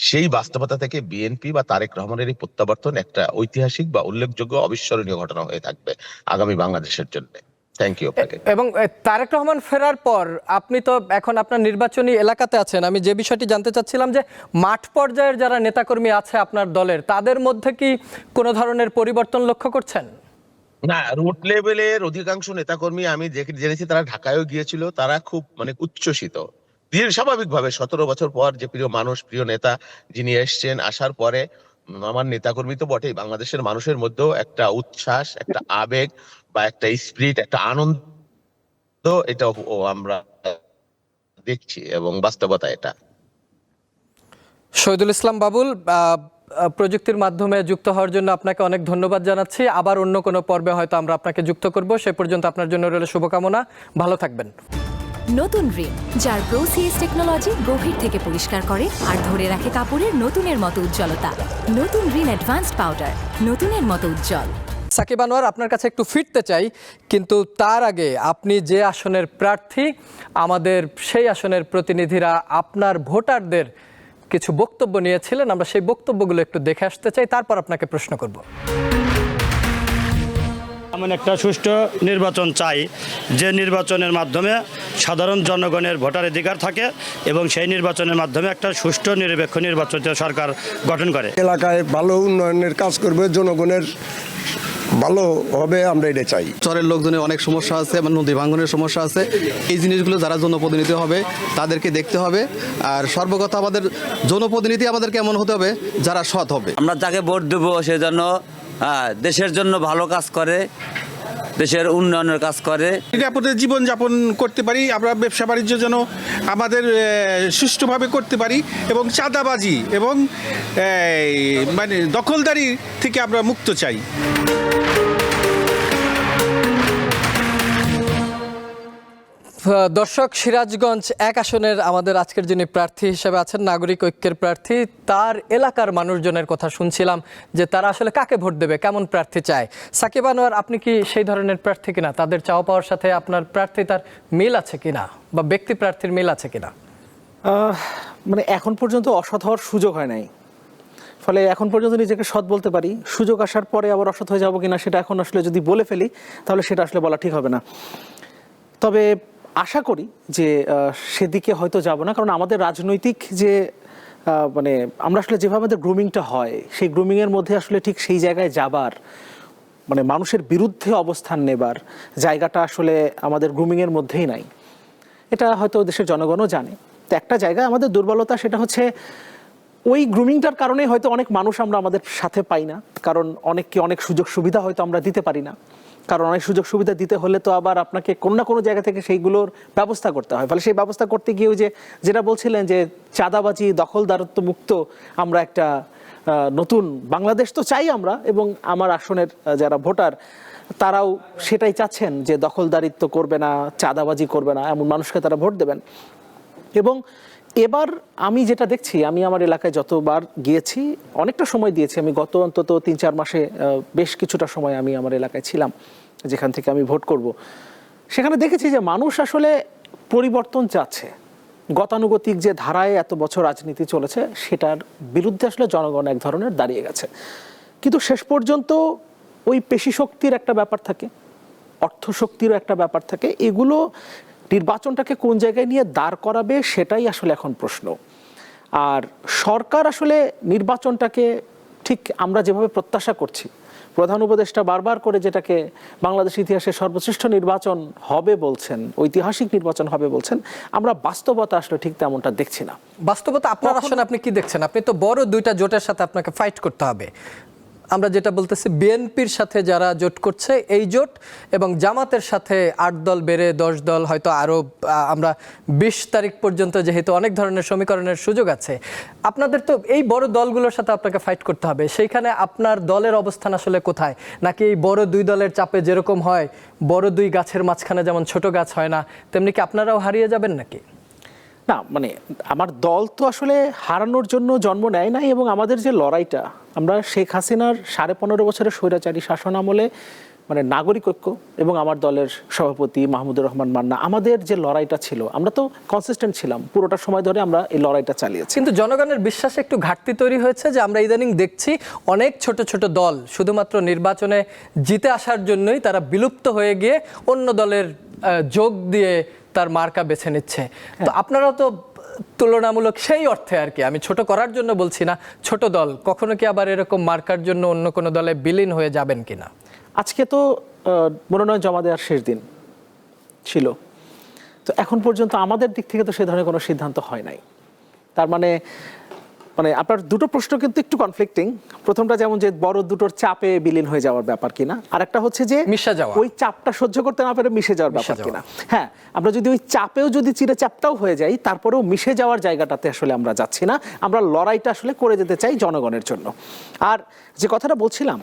সেই বাস্তবতা থেকে বিএনপি বা তারেক রহমানের এই প্রত্যাবর্তন একটা ঐতিহাসিক বা উল্লেখযোগ্য অবিস্মরণীয় ঘটনা হয়ে থাকবে আগামী বাংলাদেশের জন্য। থ্যাংক ইউ আপনাকে। এবং তারেক রহমান ফেরার পর আপনি তো এখন আপনার নির্বাচনী এলাকাতে আছেন, আমি যে বিষয়টি জানতে চাচ্ছিলাম যে মাঠ পর্যায়ের যারা নেতাকর্মী আছে আপনার দলের, তাদের মধ্যে কি কোনো ধরনের পরিবর্তন লক্ষ্য করছেন? না, রুট লেভেলের অধিকাংশ নেতাকর্মী আমি জেনেছি তারা ঢাকায়ও গিয়েছিল, তারা খুব মানে উচ্ছ্বসিত, স্বাভাবিকভাবে 17 বছর পর যে প্রিয় মানুষ, প্রিয় নেতা যিনি এসছেন, আসার পরে আমার নেতাকর্মী তো বটেই, বাংলাদেশের মানুষের মধ্যেও একটা উচ্ছ্বাস, একটা আবেগ বা একটা স্পিরিট, একটা আনন্দ, এটা আমরা দেখছি এবং বাস্তবতা এটা। শহীদুল ইসলাম বাবুল, প্রযুক্তির মাধ্যমে যুক্ত হওয়ার জন্য আপনাকে অনেক ধন্যবাদ জানাচ্ছি। আবার অন্য কোনো পর্বে হয়তো আমরা আপনাকে যুক্ত করব। সে পর্যন্ত আপনার জন্য রইল শুভকামনা। ভালো থাকবেন। নতুন রিন, যার প্রোসিএস টেকনোলজি গভীর থেকে পরিষ্কার করে আর ধরে রাখে কাপড়ের নতুনের মতো উজ্জ্বলতা। নতুন রিন অ্যাডভান্সড পাউডার, নতুনের মতো উজ্জ্বল। সাকিব আনোয়ার, আপনার কাছে একটু ফিরতে চাই, কিন্তু তার আগে আপনি যে আসনের প্রার্থী, আমাদের সেই আসনের প্রতিনিধিরা আপনার ভোটারদের কিছু বক্তব্য নিয়েছিলেন, আমরা সেই বক্তব্যগুলো একটু দেখে আসতে চাই, তারপর আপনাকে প্রশ্ন করব। এমন একটা সুষ্ঠু নির্বাচন চাই যে নির্বাচনের মাধ্যমে সাধারণ জনগণের ভোটাধিকার থাকে এবং সেই নির্বাচনের মাধ্যমে একটা সুষ্ঠু নিরপেক্ষ নির্বাচিত সরকার গঠন করে। এলাকায় ভালো উন্নয়নের কাজ করবে, জনগণের ভালো হবে, আমরা এটা চাই। চরের লোকজনের অনেক সমস্যা আছে, নদী ভাঙনের সমস্যা আছে। এই জিনিসগুলো যারা জনপ্রতিনিধি হবে তাদেরকে দেখতে হবে। আর সর্বকথা আমাদের জনপ্রতিনিধি আমাদের কেমন হতে হবে, যারা সৎ হবে। আমরা যাকে ভোট দেবো সেজন্য দেশের জন্য ভালো কাজ করে, দেশের উন্নয়নের কাজ করে, নিরাপদে জীবনযাপন করতে পারি, আমরা ব্যবসা বাণিজ্য যেন আমাদের সুষ্ঠুভাবে করতে পারি এবং চাঁদাবাজি এবং মানে দখলদারি থেকে আমরা মুক্ত চাই। দর্শক, সিরাজগঞ্জ 1 আসনের আমাদের আজকের যিনি প্রার্থী হিসেবে আছেন, নাগরিক ঐক্যের প্রার্থী, তার এলাকার মানুষজনের কথা শুনছিলাম যে তারা আসলে কাকে ভোট দেবে, কেমন প্রার্থী চায়। সাকিব আনোয়ার, আপনি কি সেই ধরনের প্রার্থী কিনা? তাদের চাওয়া পাওয়ার সাথে আপনার প্রার্থী তার মিল আছে কিনা, বা ব্যক্তি প্রার্থীর মিল আছে কিনা? মানে এখন পর্যন্ত অসৎ হওয়ার সুযোগ হয় নাই, ফলে এখন পর্যন্ত নিজেকে সৎ বলতে পারি। সুযোগ আসার পরে আবার অসৎ হয়ে যাবো কিনা সেটা এখন আসলে যদি বলে ফেলি তাহলে সেটা আসলে বলা ঠিক হবে না। তবে আশা করি যে সেদিকে হয়তো যাব না, কারণ আমাদের রাজনৈতিক যে মানে আমরা আসলে যেভাবে আমাদের গ্রুমিংটা হয়, সেই গ্রুমিংয়ের মধ্যে আসলে ঠিক সেই জায়গায় যাবার, মানে মানুষের বিরুদ্ধে অবস্থান নেবার জায়গাটা আসলে আমাদের গ্রুমিংয়ের মধ্যেই নাই। এটা হয়তো দেশের জনগণও জানে। তো একটা জায়গায় আমাদের দুর্বলতা, সেটা হচ্ছে ওই গ্রুমিংটার কারণে হয়তো অনেক মানুষ আমরা আমাদের সাথে পাই না, কারণ অনেককে অনেক সুযোগ সুবিধা হয়তো আমরা দিতে পারি না। কারণ অনেক সুযোগ সুবিধা দিতে হলে তো আবার আপনাকে কোনো না কোনো জায়গা থেকে সেইগুলোর ব্যবস্থা করতে হয়। ফলে সেই ব্যবস্থা করতে গিয়েও যে যেটা বলছিলেন যে চাঁদাবাজি, দখলদারত্ব মুক্ত আমরা একটা নতুন বাংলাদেশ তো চাই আমরা, এবং আমার আসনের যারা ভোটার তারাও সেটাই চাচ্ছেন যে দখলদারিত্ব করবে না, চাঁদাবাজি করবে না, এমন মানুষকে তারা ভোট দেবেন। এবং এবার আমি যেটা দেখছি, আমি আমার এলাকায় যতবার গিয়েছি, অনেকটা সময় দিয়েছি আমি, গত অন্তত 3-4 মাসে বেশ কিছুটা সময় আমি আমার এলাকায় ছিলাম যেখান থেকে আমি ভোট করব। সেখানে দেখেছি যে মানুষ আসলে পরিবর্তন চাচ্ছে। গতানুগতিক যে ধারায় এত বছর রাজনীতি চলেছে সেটার বিরুদ্ধে আসলে জনগণ এক ধরনের দাঁড়িয়ে গেছে। কিন্তু শেষ পর্যন্ত ওই পেশি শক্তির একটা ব্যাপার থাকে, অর্থশক্তিরও একটা ব্যাপার থাকে। এগুলো নির্বাচনটাকে কোন জায়গায় নিয়ে দাঁড় করাবে সেটাই আসলে এখন প্রশ্ন। আর সরকার আসলে নির্বাচনটাকে ঠিক আমরা যেভাবে প্রত্যাশা করছি, প্রধান উপদেষ্টা বারবার করে যেটাকে বাংলাদেশ ইতিহাসের সর্বশ্রেষ্ঠ নির্বাচন হবে বলছেন, ঐতিহাসিক নির্বাচন হবে বলছেন, আমরা বাস্তবতা আসলে ঠিক তেমনটা দেখছি না। বাস্তবতা আপনার আসলে আপনি কি দেখছেন? আপনি তো বড় 2টা জোটের সাথে আপনাকে ফাইট করতে হবে। আমরা যেটা বলতেছি, বিএনপির সাথে যারা জোট করছে এই জোট, এবং জামাতের সাথে 8 দল বেড়ে 10 দল, হয়তো আরও আমরা 20 তারিখ পর্যন্ত যেহেতু অনেক ধরনের সমীকরণের সুযোগ আছে, আপনাদের তো এই বড় দলগুলোর সাথে আপনাকে ফাইট করতে হবে। সেইখানে আপনার দলের অবস্থান আসলে কোথায়? নাকি এই বড় 2 দলের চাপে যেরকম হয়, বড় 2 গাছের মাঝখানে যেমন ছোট গাছ হয় না, তেমনি কি আপনারাও হারিয়ে যাবেন নাকি? না, মানে আমার দল তো আসলে হারানোর জন্য জন্ম নেয় নাই, এবং আমাদের যে লড়াইটা, আমরা শেখ হাসিনার 15.5 বছরের স্বৈরাচারী শাসন আমলে মানে নাগরিক ঐক্য এবং আমার দলের সভাপতি মাহমুদুর রহমান মান্না, আমাদের যে লড়াইটা ছিল, আমরা তো কনসিস্টেন্ট ছিলাম পুরোটা সময় ধরে, আমরা এই লড়াইটা চালিয়েছি। কিন্তু জনগণের বিশ্বাসে একটু ঘাটতি তৈরি হয়েছে যে আমরা ইদানিং দেখছি অনেক ছোট ছোট দল শুধুমাত্র নির্বাচনে জিতে আসার জন্যই তারা বিলুপ্ত হয়ে গিয়ে অন্য দলের যোগ দিয়ে তার মার্কা বেছে নিচ্ছে। তো আপনারা তো তুলনামূলক সেই অর্থে, আর কি, আমি ছোট করার জন্য বলছি না, ছোট দল, কখনো কি আবার এরকম মার্কার জন্য অন্য কোনো দলে বিলীন হয়ে যাবেন কিনা? আজকে তো মনোনয়ন জমা দেওয়ার শেষ দিন ছিল। তো এখন পর্যন্ত আমাদের দিক থেকে তো সে ধরনের কোনো সিদ্ধান্ত হয় নাই। তার মানে আপনার দুটো প্রশ্ন কিন্তু একটু কনফ্লিক্টিং। প্রথমটা যেমন যে বড় দুটোর চাপে বিলীন হয়ে যাওয়ার ব্যাপার কিনা, আর একটা হচ্ছে যে মিশে যাওয়া, ওই চাপটা সহ্য করতে না পারে মিশে যাওয়ার ব্যাপার কিনা। হ্যাঁ, আমরা যদি ওই চাপেও যদি চিরে চাপটাও হয়ে যাই, তারপরেও মিশে যাওয়ার জায়গাটাতে আসলে আমরা যাচ্ছি না। আমরা লড়াইটা আসলে করে যেতে চাই জনগণের জন্য। আর যে কথাটা বলছিলাম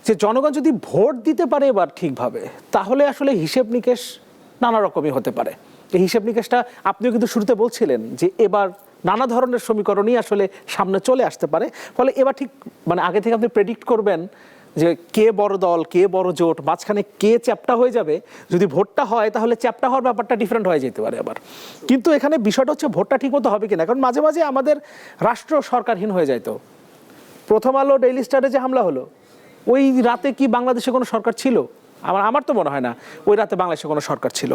যে জনগণ যদি ভোট দিতে পারে এবার ঠিকভাবে, তাহলে আসলে হিসেব নিকেশ নানা রকমই হতে পারে। এই হিসেব নিকেশটা আপনিও কিন্তু শুরুতে বলছিলেন যে এবার নানা ধরনের সমীকরণই আসলে সামনে চলে আসতে পারে। ফলে এবার ঠিক আগে থেকে আপনি প্রেডিক্ট করবেন যে কে বড় দল, কে বড় জোট, মাঝখানে কে চ্যাপ্টা হয়ে যাবে। যদি ভোটটা হয় তাহলে চ্যাপ্টা হওয়ার ব্যাপারটা ডিফারেন্ট হয়ে যেতে পারে আবার। কিন্তু এখানে বিষয়টা হচ্ছে ভোটটা ঠিক মতো হবে কিনা, কারণ মাঝে মাঝে আমাদের রাষ্ট্র সরকারহীন হয়ে যায়। তো প্রথম আলো ডেইলি স্টারে যে হামলা হলো, ওই রাতে কি বাংলাদেশে কোনো সরকার ছিল? আমার তো মনে হয় না ওই রাতে বাংলাদেশে কোনো সরকার ছিল।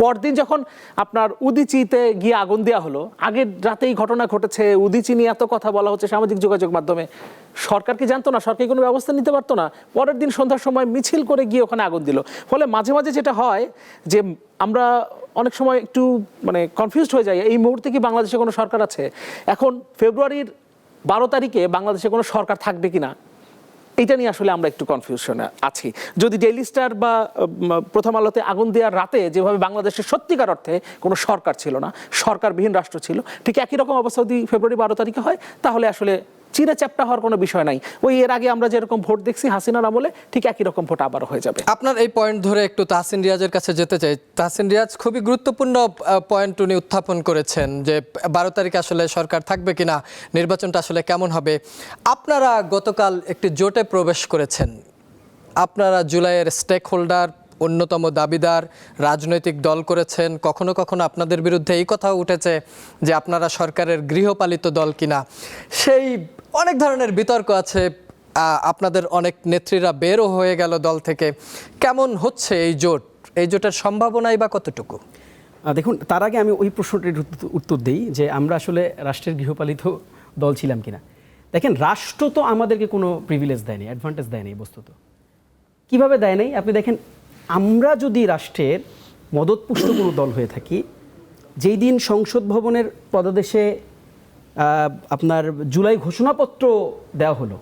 পরদিন যখন আপনার উদিচিতে গিয়ে আগুন দেওয়া হলো, আগের রাতেই ঘটনা ঘটেছে, উদিচি নিয়ে এত কথা বলা হচ্ছে সামাজিক যোগাযোগ মাধ্যমে, সরকার কি জানতো না? সরকার কোনো ব্যবস্থা নিতে পারতো না? পরের দিন সন্ধ্যার সময় মিছিল করে গিয়ে ওখানে আগুন দিল। ফলে মাঝে মাঝে যেটা হয় যে আমরা অনেক সময় একটু কনফিউজড হয়ে যাই, এই মুহূর্তে কি বাংলাদেশে কোনো সরকার আছে? এখন ফেব্রুয়ারির 12 তারিখে বাংলাদেশে কোনো সরকার থাকবে কিনা, এটা নিয়ে আসলে আমরা একটু কনফিউশনে আছি। যদি ডেইলি স্টার বা প্রথম আলোতে আগুন দেওয়ার রাতে যেভাবে বাংলাদেশের সত্যিকার অর্থে কোনো সরকার ছিল না, সরকারবিহীন রাষ্ট্র ছিল, ঠিক একই রকম অবস্থা যদি ফেব্রুয়ারি 12 তারিখে হয়, তাহলে আসলে চিরে চ্যাপ্টা হওয়ার কোনো বিষয় নাই। ওই এর আগে আমরা যেরকম ভোট দেখছি হাসিনার আমলে, ঠিক একই রকম ভোট আবারও হয়ে যাবে। আপনার এই পয়েন্ট ধরে একটু তাহসিন রিয়াজের কাছে যেতে চাই। তাহসিন রিয়াজ খুবই গুরুত্বপূর্ণ পয়েন্ট উনি উত্থাপন করেছেন যে 12 তারিখে আসলে সরকার থাকবে কিনা, নির্বাচনটা আসলে কেমন হবে। আপনারা গতকাল একটি জোটে প্রবেশ করেছেন, আপনারা জুলাইয়ের স্টেক হোল্ডার, অন্যতম দাবিদার রাজনৈতিক দল করেছেন। কখনো কখনো আপনাদের বিরুদ্ধে এই কথাও উঠেছে যে আপনারা সরকারের গৃহপালিত দল কিনা। সেই অনেক ধরনের বিতর্ক আছে, আপনাদের অনেক নেত্রীরা বেরও হয়ে গেল দল থেকে। কেমন হচ্ছে এই জোট? এই জোটের সম্ভাবনাই বা কতটুকু? দেখুন, তার আগে আমি ওই প্রশ্নটির উত্তর দিই যে আমরা আসলে রাষ্ট্রের গৃহপালিত দল ছিলাম কিনা। দেখেন, রাষ্ট্র তো আমাদেরকে কোনো প্রিভিলেজ দেয়নি, অ্যাডভান্টেজ দেয়নি বস্তুত। কিভাবে দেয় নাই আপনি দেখেন, আমরা যদি রাষ্ট্রের মদতপুষ্ট কোনো দল হয়ে থাকি, যেই দিন সংসদ ভবনের পদদেশে আপনার জুলাই ঘোষণাপত্র দেওয়া হলো,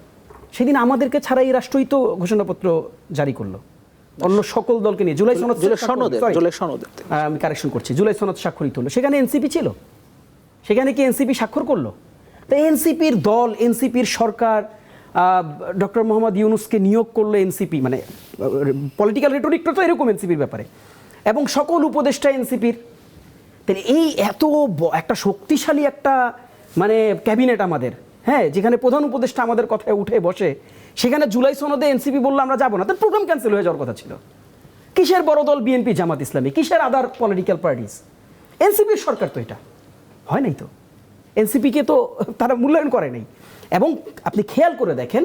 সেদিন আমাদেরকে ছাড়া এই রাষ্ট্রই তো ঘোষণাপত্র জারি করলো অন্য সকল দলকে নিয়ে। জুলাই সনদ, আমি কারেকশন করছি, জুলাই সনদ স্বাক্ষরিত হলো, সেখানে এনসিপি ছিল। সেখানে কি এনসিপি স্বাক্ষর করলো? তো এনসিপির দল, এনসিপির সরকার ডক্টর মোহাম্মদ ইউনুসকে নিয়োগ করলো এনসিপি, পলিটিক্যাল রেটরিকটা তো এরকম এনসিপির ব্যাপারে, এবং সকল উপদেষ্টা এনসিপির। তাহলে এই এত একটা শক্তিশালী একটা ক্যাবিনেট আমাদের, হ্যাঁ, যেখানে প্রধান উপদেষ্টা আমাদের কথায় উঠে বসে, সেখানে জুলাই সনদে এনসিপি বললো আমরা যাবো না, তার প্রোগ্রাম ক্যান্সেল হয়ে যাওয়ার কথা ছিল। কিসের বড় দল বিএনপি, জামাত ইসলামী, কিসের আদার পলিটিক্যাল পার্টিস? এনসিপির সরকার তো এটা হয় নাই। তো এনসিপিকে তো তারা মূল্যায়ন করে নাই। এবং আপনি খেয়াল করে দেখেন,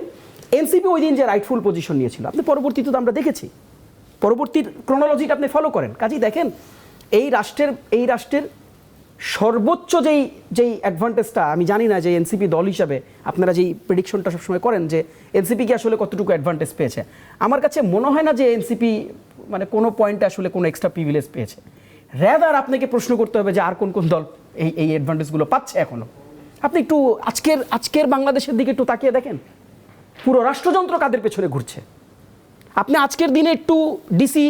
এনসিপি ওই দিন যে রাইটফুল পজিশন নিয়েছিল, আপনি পরবর্তীতে তো আমরা দেখেছি, পরবর্তীর ক্রোনোলজিটা আপনি ফলো করেন, কাজেই দেখেন এই রাষ্ট্রের সর্বোচ্চ যেই অ্যাডভান্টেজটা, আমি জানি না যে এনসিপি দল হিসাবে আপনারা যেই প্রেডিকশনটা সবসময় করেন যে এনসিপি কি আসলে কতটুকু অ্যাডভান্টেজ পেয়েছে, আমার কাছে মনে হয় না যে এনসিপি কোনো পয়েন্টে আসলে কোনো এক্সট্রা প্রিভিলেজ পেয়েছে। র্যাদার আপনাকে প্রশ্ন করতে হবে যে আর কোন কোন দল এই অ্যাডভান্টেজগুলো পাচ্ছে এখনো। আপনি একটু আজকের বাংলাদেশের দিকে একটু তাকিয়ে দেখেন, পুরো রাষ্ট্রযন্ত্র কাদের পেছনে ঘুরছে। আপনি আজকের দিনে একটু ডিসি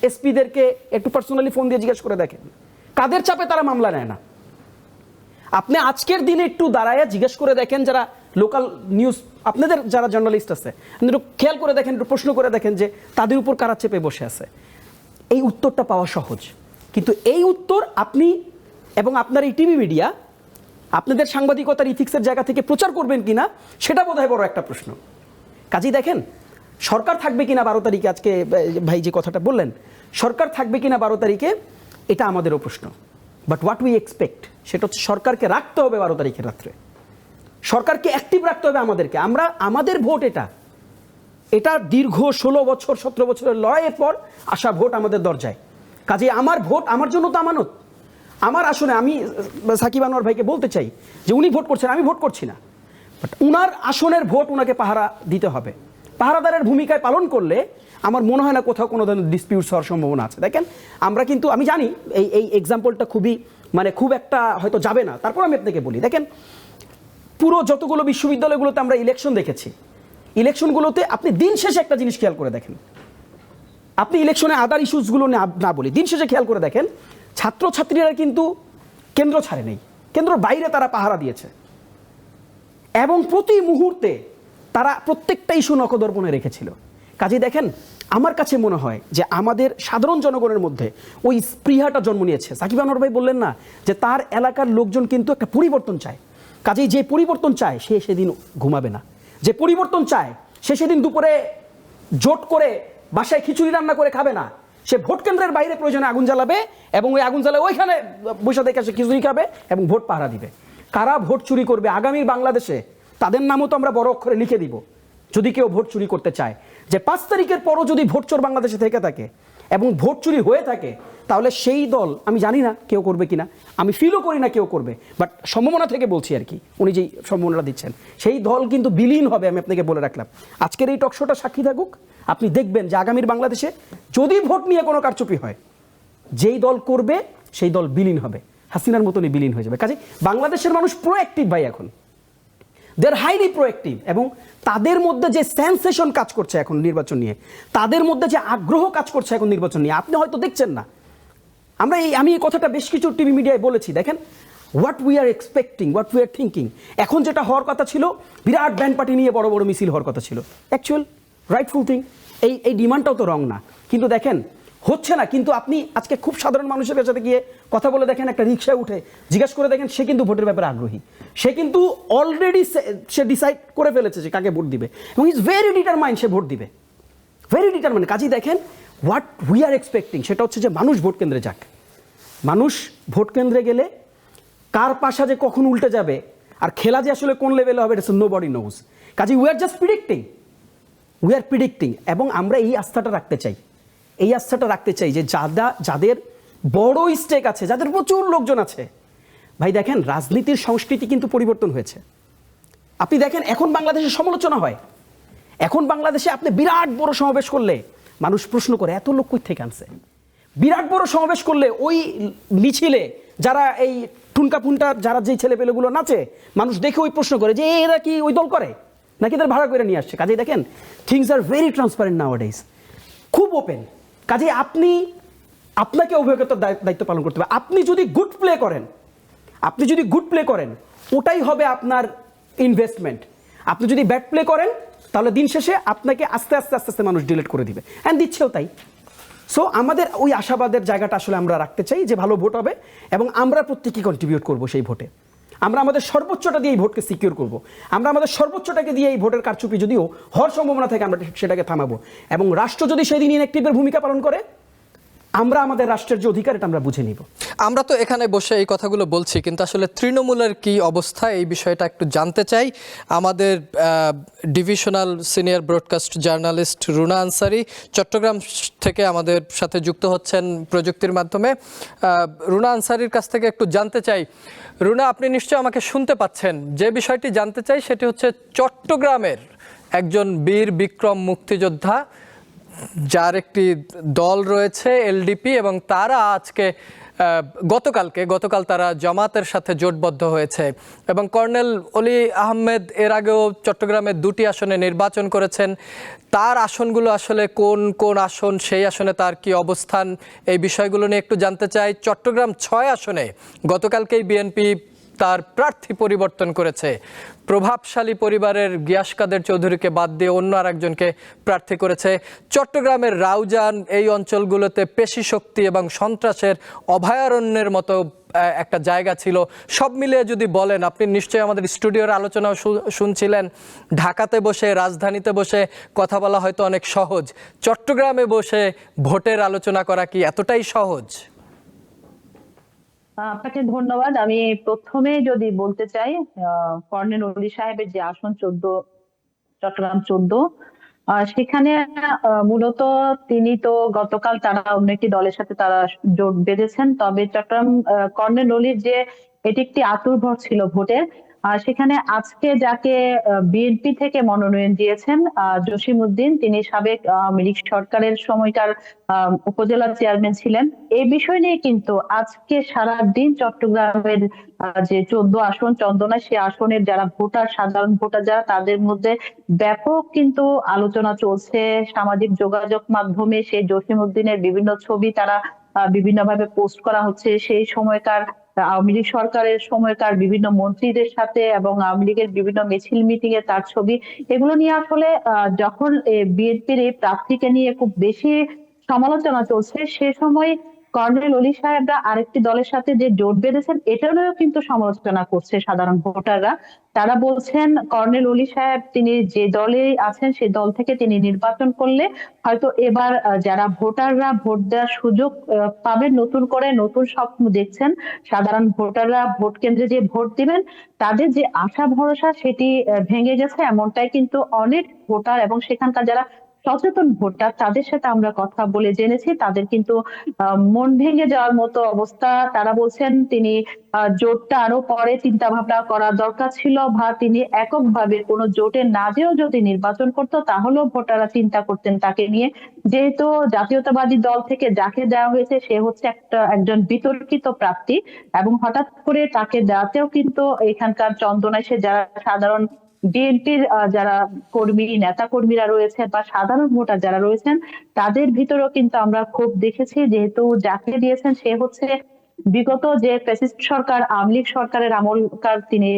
এসপিদেরকে একটু পার্সোনালি ফোন দিয়ে জিজ্ঞেস করে দেখেন কাদের চাপে তারা মামলা নেয় না। আপনি আজকের দিনে একটু দাঁড়ায় জিজ্ঞেস করে দেখেন যারা লোকাল নিউজ, আপনাদের যারা জার্নালিস্ট আছে, একটু খেয়াল করে দেখেন, একটু প্রশ্ন করে দেখেন যে তাদের উপর কারা চেপে বসে আছে। এই উত্তরটা পাওয়া সহজ, কিন্তু এই উত্তর আপনি এবং আপনার এই টিভি মিডিয়া আপনাদের সাংবাদিকতার ইথিক্সের জায়গা থেকে প্রচার করবেন কিনা, সেটা বোধহয় বড় একটা প্রশ্ন। কাজেই দেখেন, সরকার থাকবে কিনা 12 তারিখে, আজকে ভাই যে কথাটা বললেন, সরকার থাকবে কিনা 12 তারিখে, এটা আমাদেরও প্রশ্ন। বাট হোয়াট উই এক্সপেক্ট, সেটা হচ্ছে সরকারকে রাখতে হবে 12 তারিখের রাত্রে, সরকারকে অ্যাক্টিভ রাখতে হবে আমাদেরকে। আমাদের ভোট এটা দীর্ঘ 16 বছর 17 বছরের লড়াইয়ের পর আসা ভোট আমাদের দরজায়। কাজেই আমার ভোট আমার জন্য তো আমানত। আমার আসনে আমি সাকিব আনোয়ার ভাইকে বলতে চাই যে উনি ভোট করছেন, আমি ভোট করছি না, বাট উনার আসনের ভোট উনাকে পাহারা দিতে হবে। পাহারাদারের ভূমিকায় পালন করলে আমার মনে হয় না কোথাও কোনো ধরনের ডিসপিউটস হওয়ার সম্ভাবনা আছে। দেখেন আমরা কিন্তু, আমি জানি এই এক্সাম্পলটা খুবই খুব একটা হয়তো যাবে না, তারপর আমি আপনাকে বলি। দেখেন পুরো যতগুলো বিশ্ববিদ্যালয়গুলোতে আমরা ইলেকশন দেখেছি, ইলেকশনগুলোতে আপনি দিন শেষে একটা জিনিস খেয়াল করে দেখেন, আপনি ইলেকশনে আদার ইস্যুসগুলো না বলি, দিন শেষে খেয়াল করে দেখেন ছাত্রছাত্রীরা কিন্তু কেন্দ্র ছাড়ে নেই, কেন্দ্রের বাইরে তারা পাহারা দিয়েছে এবং প্রতি মুহূর্তে তারা প্রত্যেকটা ইস্যু নখদর্পণে রেখেছিল। কাজে দেখেন আমার কাছে মনে হয় যে আমাদের সাধারণ জনগণের মধ্যে ওই স্পৃহাটা জন্ম নিয়েছে। সাকিব আনোয়ার ভাই বললেন না যে তার এলাকার লোকজন কিন্তু একটা পরিবর্তন চায়, কাজেই যে পরিবর্তন চায় সে সেদিন ঘুমাবে না, যে পরিবর্তন চায় সে সেদিন দুপুরে জোট করে বাসায় খিচুড়ি রান্না করে খাবে না, সে ভোট কেন্দ্রের বাইরে প্রয়োজনে আগুন জ্বালাবে এবং ওই আগুন জ্বালাবে ওইখানে বসে দেখে সে খিচুড়ি খাবে এবং ভোট পাহারা দিবে। কারা ভোট চুরি করবে আগামীর বাংলাদেশে তাদের নামও তো আমরা বড় অক্ষরে লিখে দিব যদি কেউ ভোট চুরি করতে চায়। যে 5 তারিখের পরও যদি ভোট চোর বাংলাদেশে থেকে থাকে এবং ভোট চুরি হয়ে থাকে, তাহলে সেই দল, আমি জানি না কেউ করবে কিনা, আমি ফিলও করি না কেউ করবে, বাট সম্ভাবনা থেকে বলছি আর কি, উনি যেই সম্ভাবনাটা দিচ্ছেন সেই দল কিন্তু বিলীন হবে। আমি আপনাকে বলে রাখলাম, আজকের এই টকশোটা সাক্ষী থাকুক, আপনি দেখবেন যে আগামীর বাংলাদেশে যদি ভোট নিয়ে কোনো কারচুপি হয়, যেই দল করবে সেই দল বিলীন হবে, হাসিনার মতনই বিলীন হয়ে যাবে। কাজে বাংলাদেশের মানুষ প্রোঅ্যাক্টিভ ভাই, এখন দে আর হাইলি প্রোঅ্যাক্টিভ এবং তাদের মধ্যে যে সেন্সেশন কাজ করছে এখন নির্বাচন নিয়ে, তাদের মধ্যে যে আগ্রহ কাজ করছে এখন নির্বাচন নিয়ে, আপনি হয়তো দেখছেন না। আমি এই কথাটা বেশ কিছু টিভি মিডিয়ায় বলেছি, দেখেন what we are expecting, what we are thinking. এখন যেটা হওয়ার কথা ছিল, বিরাট ব্যান্ড পার্টি নিয়ে বড় বড় মিছিল হওয়ার কথা ছিল, অ্যাকচুয়াল রাইটফুল থিং, এই ডিমান্ডটাও তো রং না, কিন্তু দেখেন হচ্ছে না। কিন্তু আপনি আজকে খুব সাধারণ মানুষের সাথে গিয়ে কথা বলে দেখেন, একটা রিক্সায় উঠে জিজ্ঞাসা করে দেখেন, সে কিন্তু ভোটের ব্যাপারে আগ্রহী, সে কিন্তু অলরেডি সে ডিসাইড করে ফেলেছে যে কাকে ভোট দিবে এবং is very determined, say vote দিবে, ভেরি ডিটারমাইন্ড। কাজেই দেখেন হোয়াট উই আর এক্সপেক্টিং সেটা হচ্ছে যে মানুষ ভোট কেন্দ্রে যাক, মানুষ ভোট কেন্দ্রে গেলে কার পাশা যে কখন উল্টে যাবে আর খেলা যে আসলে কোন লেভেলে হবে এটা নোবডি নোজ। কাজেই উই আর জাস্ট প্রিডিক্টিং এবং আমরা এই আস্থাটা রাখতে চাই যে যাদের বড় স্টেক আছে, যাদের প্রচুর লোকজন আছে, ভাই দেখেন রাজনীতির সংস্কৃতি কিন্তু পরিবর্তন হয়েছে। আপনি দেখেন এখন বাংলাদেশে সমালোচনা হয়, এখন বাংলাদেশে আপনি বিরাট বড় সমাবেশ করলে মানুষ প্রশ্ন করে এত লোক কই থেকে আনছে। বিরাট বড় সমাবেশ করলে ওই মিছিলে যারা এই ঠুনকা ফুনটা যারা যেই ছেলেপেলেগুলো নাচে, মানুষ দেখে ওই প্রশ্ন করে যে এরা কি ওই দল করে নাকি এদের ভাড়া করে নিয়ে আসছে। কাজেই দেখেন থিংস আর ভেরি ট্রান্সপারেন্ট নাওয়াডেজ, খুব ওপেন। কাজেই আপনাকে অভিজ্ঞতার দায়িত্ব পালন করতে হবে। আপনি যদি গুড প্লে করেন ওটাই হবে আপনার ইনভেস্টমেন্ট। আপনি যদি ব্যাড প্লে করেন তাহলে দিন শেষে আপনাকে আস্তে আস্তে মানুষ ডিলিট করে দিবে, অ্যান্ড দিচ্ছেও তাই। সো আমাদের ওই আশাবাদের জায়গাটা আসলে আমরা রাখতে চাই যে ভালো ভোট হবে এবং আমরা প্রত্যেকেই কন্ট্রিবিউট করব সেই ভোটে। আমরা আমাদের সর্বোচ্চটা দিয়ে এই ভোটকে সিকিউর করব, আমরা আমাদের সর্বোচ্চটাকে দিয়ে এই ভোটের কারচুপি যদিও হওয়ার সম্ভাবনা থাকে আমরা সেটাকে থামাবো এবং রাষ্ট্র যদি সেদিন ইনঅ্যাক্টিভের ভূমিকা পালন করে, আমরা আমাদের রাষ্ট্রের যে অধিকার এটা আমরা বুঝে নিব। আমরা তো এখানে বসে এই কথাগুলো বলছি, কিন্তু আসলে তৃণমূলের কি অবস্থা এই বিষয়টা একটু জানতে চাই। আমাদের divisional senior broadcast journalist Runa Ansari Chattogram থেকে আমাদের সাথে যুক্ত হচ্ছেন প্রযুক্তির মাধ্যমে। রুনা আনসারির কাছ থেকে একটু জানতে চাই, রুনা আপনি নিশ্চয়ই আমাকে শুনতে পাচ্ছেন, যে বিষয়টি জানতে চাই সেটি হচ্ছে চট্টগ্রামের একজন বীর বিক্রম মুক্তিযোদ্ধা যার একটি দল রয়েছে এলডিপি এবং তারা আজকে গতকাল তারা জামাতের সাথে জোটবদ্ধ হয়েছে এবং কর্নেল অলি আহমেদ এর আগেও চট্টগ্রামের 2টি আসনে নির্বাচন করেছেন। তার আসনগুলো আসলে কোন কোন আসন, সেই আসনে তার কি অবস্থান, এই বিষয়গুলো নিয়ে একটু জানতে চাই। চট্টগ্রাম 6 আসনে গতকালকেই বিএনপি তার প্রার্থী পরিবর্তন করেছে, প্রভাবশালী পরিবারের গিয়াস কাদের চৌধুরীকে বাদ দিয়ে অন্য আরেকজনকে প্রার্থী করেছে। চট্টগ্রামের রাউজান এই অঞ্চলগুলোতে পেশি শক্তি এবং সন্ত্রাসের অভয়ারণ্যের মতো একটা জায়গা ছিল। সব মিলিয়ে যদি বলেন, আপনি নিশ্চয়ই আমাদের স্টুডিওর আলোচনাও শুনছিলেন, ঢাকাতে বসে রাজধানীতে বসে কথা বলা হয়তো অনেক সহজ, চট্টগ্রামে বসে ভোটের আলোচনা করা কি এতটাই সহজ? আপনাকে ধন্যবাদ। আমি প্রথমে যদি বলতে চাই, কর্নেল অলি সাহেবের যে আসন 14, চট্টগ্রাম 14, সেখানে মূলত তিনি তো গতকাল তারা অন্য একটি দলের সাথে তারা জোট বেঁধেছেন। তবে চট্টগ্রাম কর্নেল অলির যে এটি একটি আতুর ভর ছিল ভোটের, সেখানে আজকে যাকে বিএনপি থেকে মনোনয়ন দিয়েছেন জসিমউদ্দিন, তিনি সাবেক আওয়ামী লীগ সরকারের সময়কার উপজেলা চেয়ারম্যান ছিলেন। এই বিষয় নিয়ে কিন্তু আজকে সারা দিন চট্টগ্রামের যে 14 আসন চন্দনা, সে আসনের যারা ভোটার, সাধারণ ভোটার যারা, তাদের মধ্যে ব্যাপক কিন্তু আলোচনা চলছে। সামাজিক যোগাযোগ মাধ্যমে সেই জসিমউদ্দিনের বিভিন্ন ছবি তারা বিভিন্নভাবে পোস্ট করা হচ্ছে। সেই সময়কার আওয়ামী লীগ সরকারের সময়কার বিভিন্ন মন্ত্রীদের সাথে এবং আওয়ামী লীগের বিভিন্ন মিছিল মিটিং এ তার ছবি, এগুলো নিয়ে আসলে যখন বিএনপির এই প্রার্থীকে নিয়ে খুব বেশি সমালোচনা চলছে, সে সময় কর্নেল অলি সাহেবরা আরেকটি দলের সাথে যে জোট বেঁধেছেন, এটা নিয়েও কিন্তু সমালোচনা করছে সাধারণ ভোটাররা। তারা বলছেন কর্নেল অলি সাহেব তিনি যে দলে আছেন সেই দল থেকে তিনি নির্বাচন করলে হয়তো এবার যারা ভোটাররা ভোট দেওয়ার সুযোগ পাবেন, নতুন করে নতুন স্বপ্ন দেখছেন সাধারণ ভোটাররা, ভোট কেন্দ্রে যে ভোট দিবেন তাদের যে আশা ভরসা সেটি ভেঙে গেছে, এমনটাই কিন্তু অনেক ভোটার এবং সেখানকার যারা সচেতন ভোটার তাদের সাথে আমরা কথা বলে জেনেছি, তাদের কিন্তু মন ভেঙে যাওয়ার মতো অবস্থা। তারা বলছেন তিনি জোটটা আরো পরে চিন্তা ভাবনা করা দরকার ছিল, বা তিনি এককভাবে কোনো জোটে না যেও যদি নির্বাচন করতো তাহলেও ভোটাররা চিন্তা করতেন তাকে নিয়ে। যেহেতু জাতীয়তাবাদী দল থেকে যাকে দেওয়া হয়েছে সে হচ্ছে একজন বিতর্কিত প্রার্থী, এবং হঠাৎ করে তাকে দেওয়াতেও কিন্তু এখানকার চন্দনায় সে যারা সাধারণ বিএনপির যারা কর্মী, নেতা কর্মীরা রয়েছে বা সাধারণ ভোটার যারা রয়েছেন, তাদের ভিতরেও কিন্তু আমরা খুব দেখেছি, যেহেতু যাকে দিয়েছেন সে হচ্ছে বিগত যে ফ্যাসিস্ট সরকার, আওয়ামী লীগ সরকারের আমলকার তিনি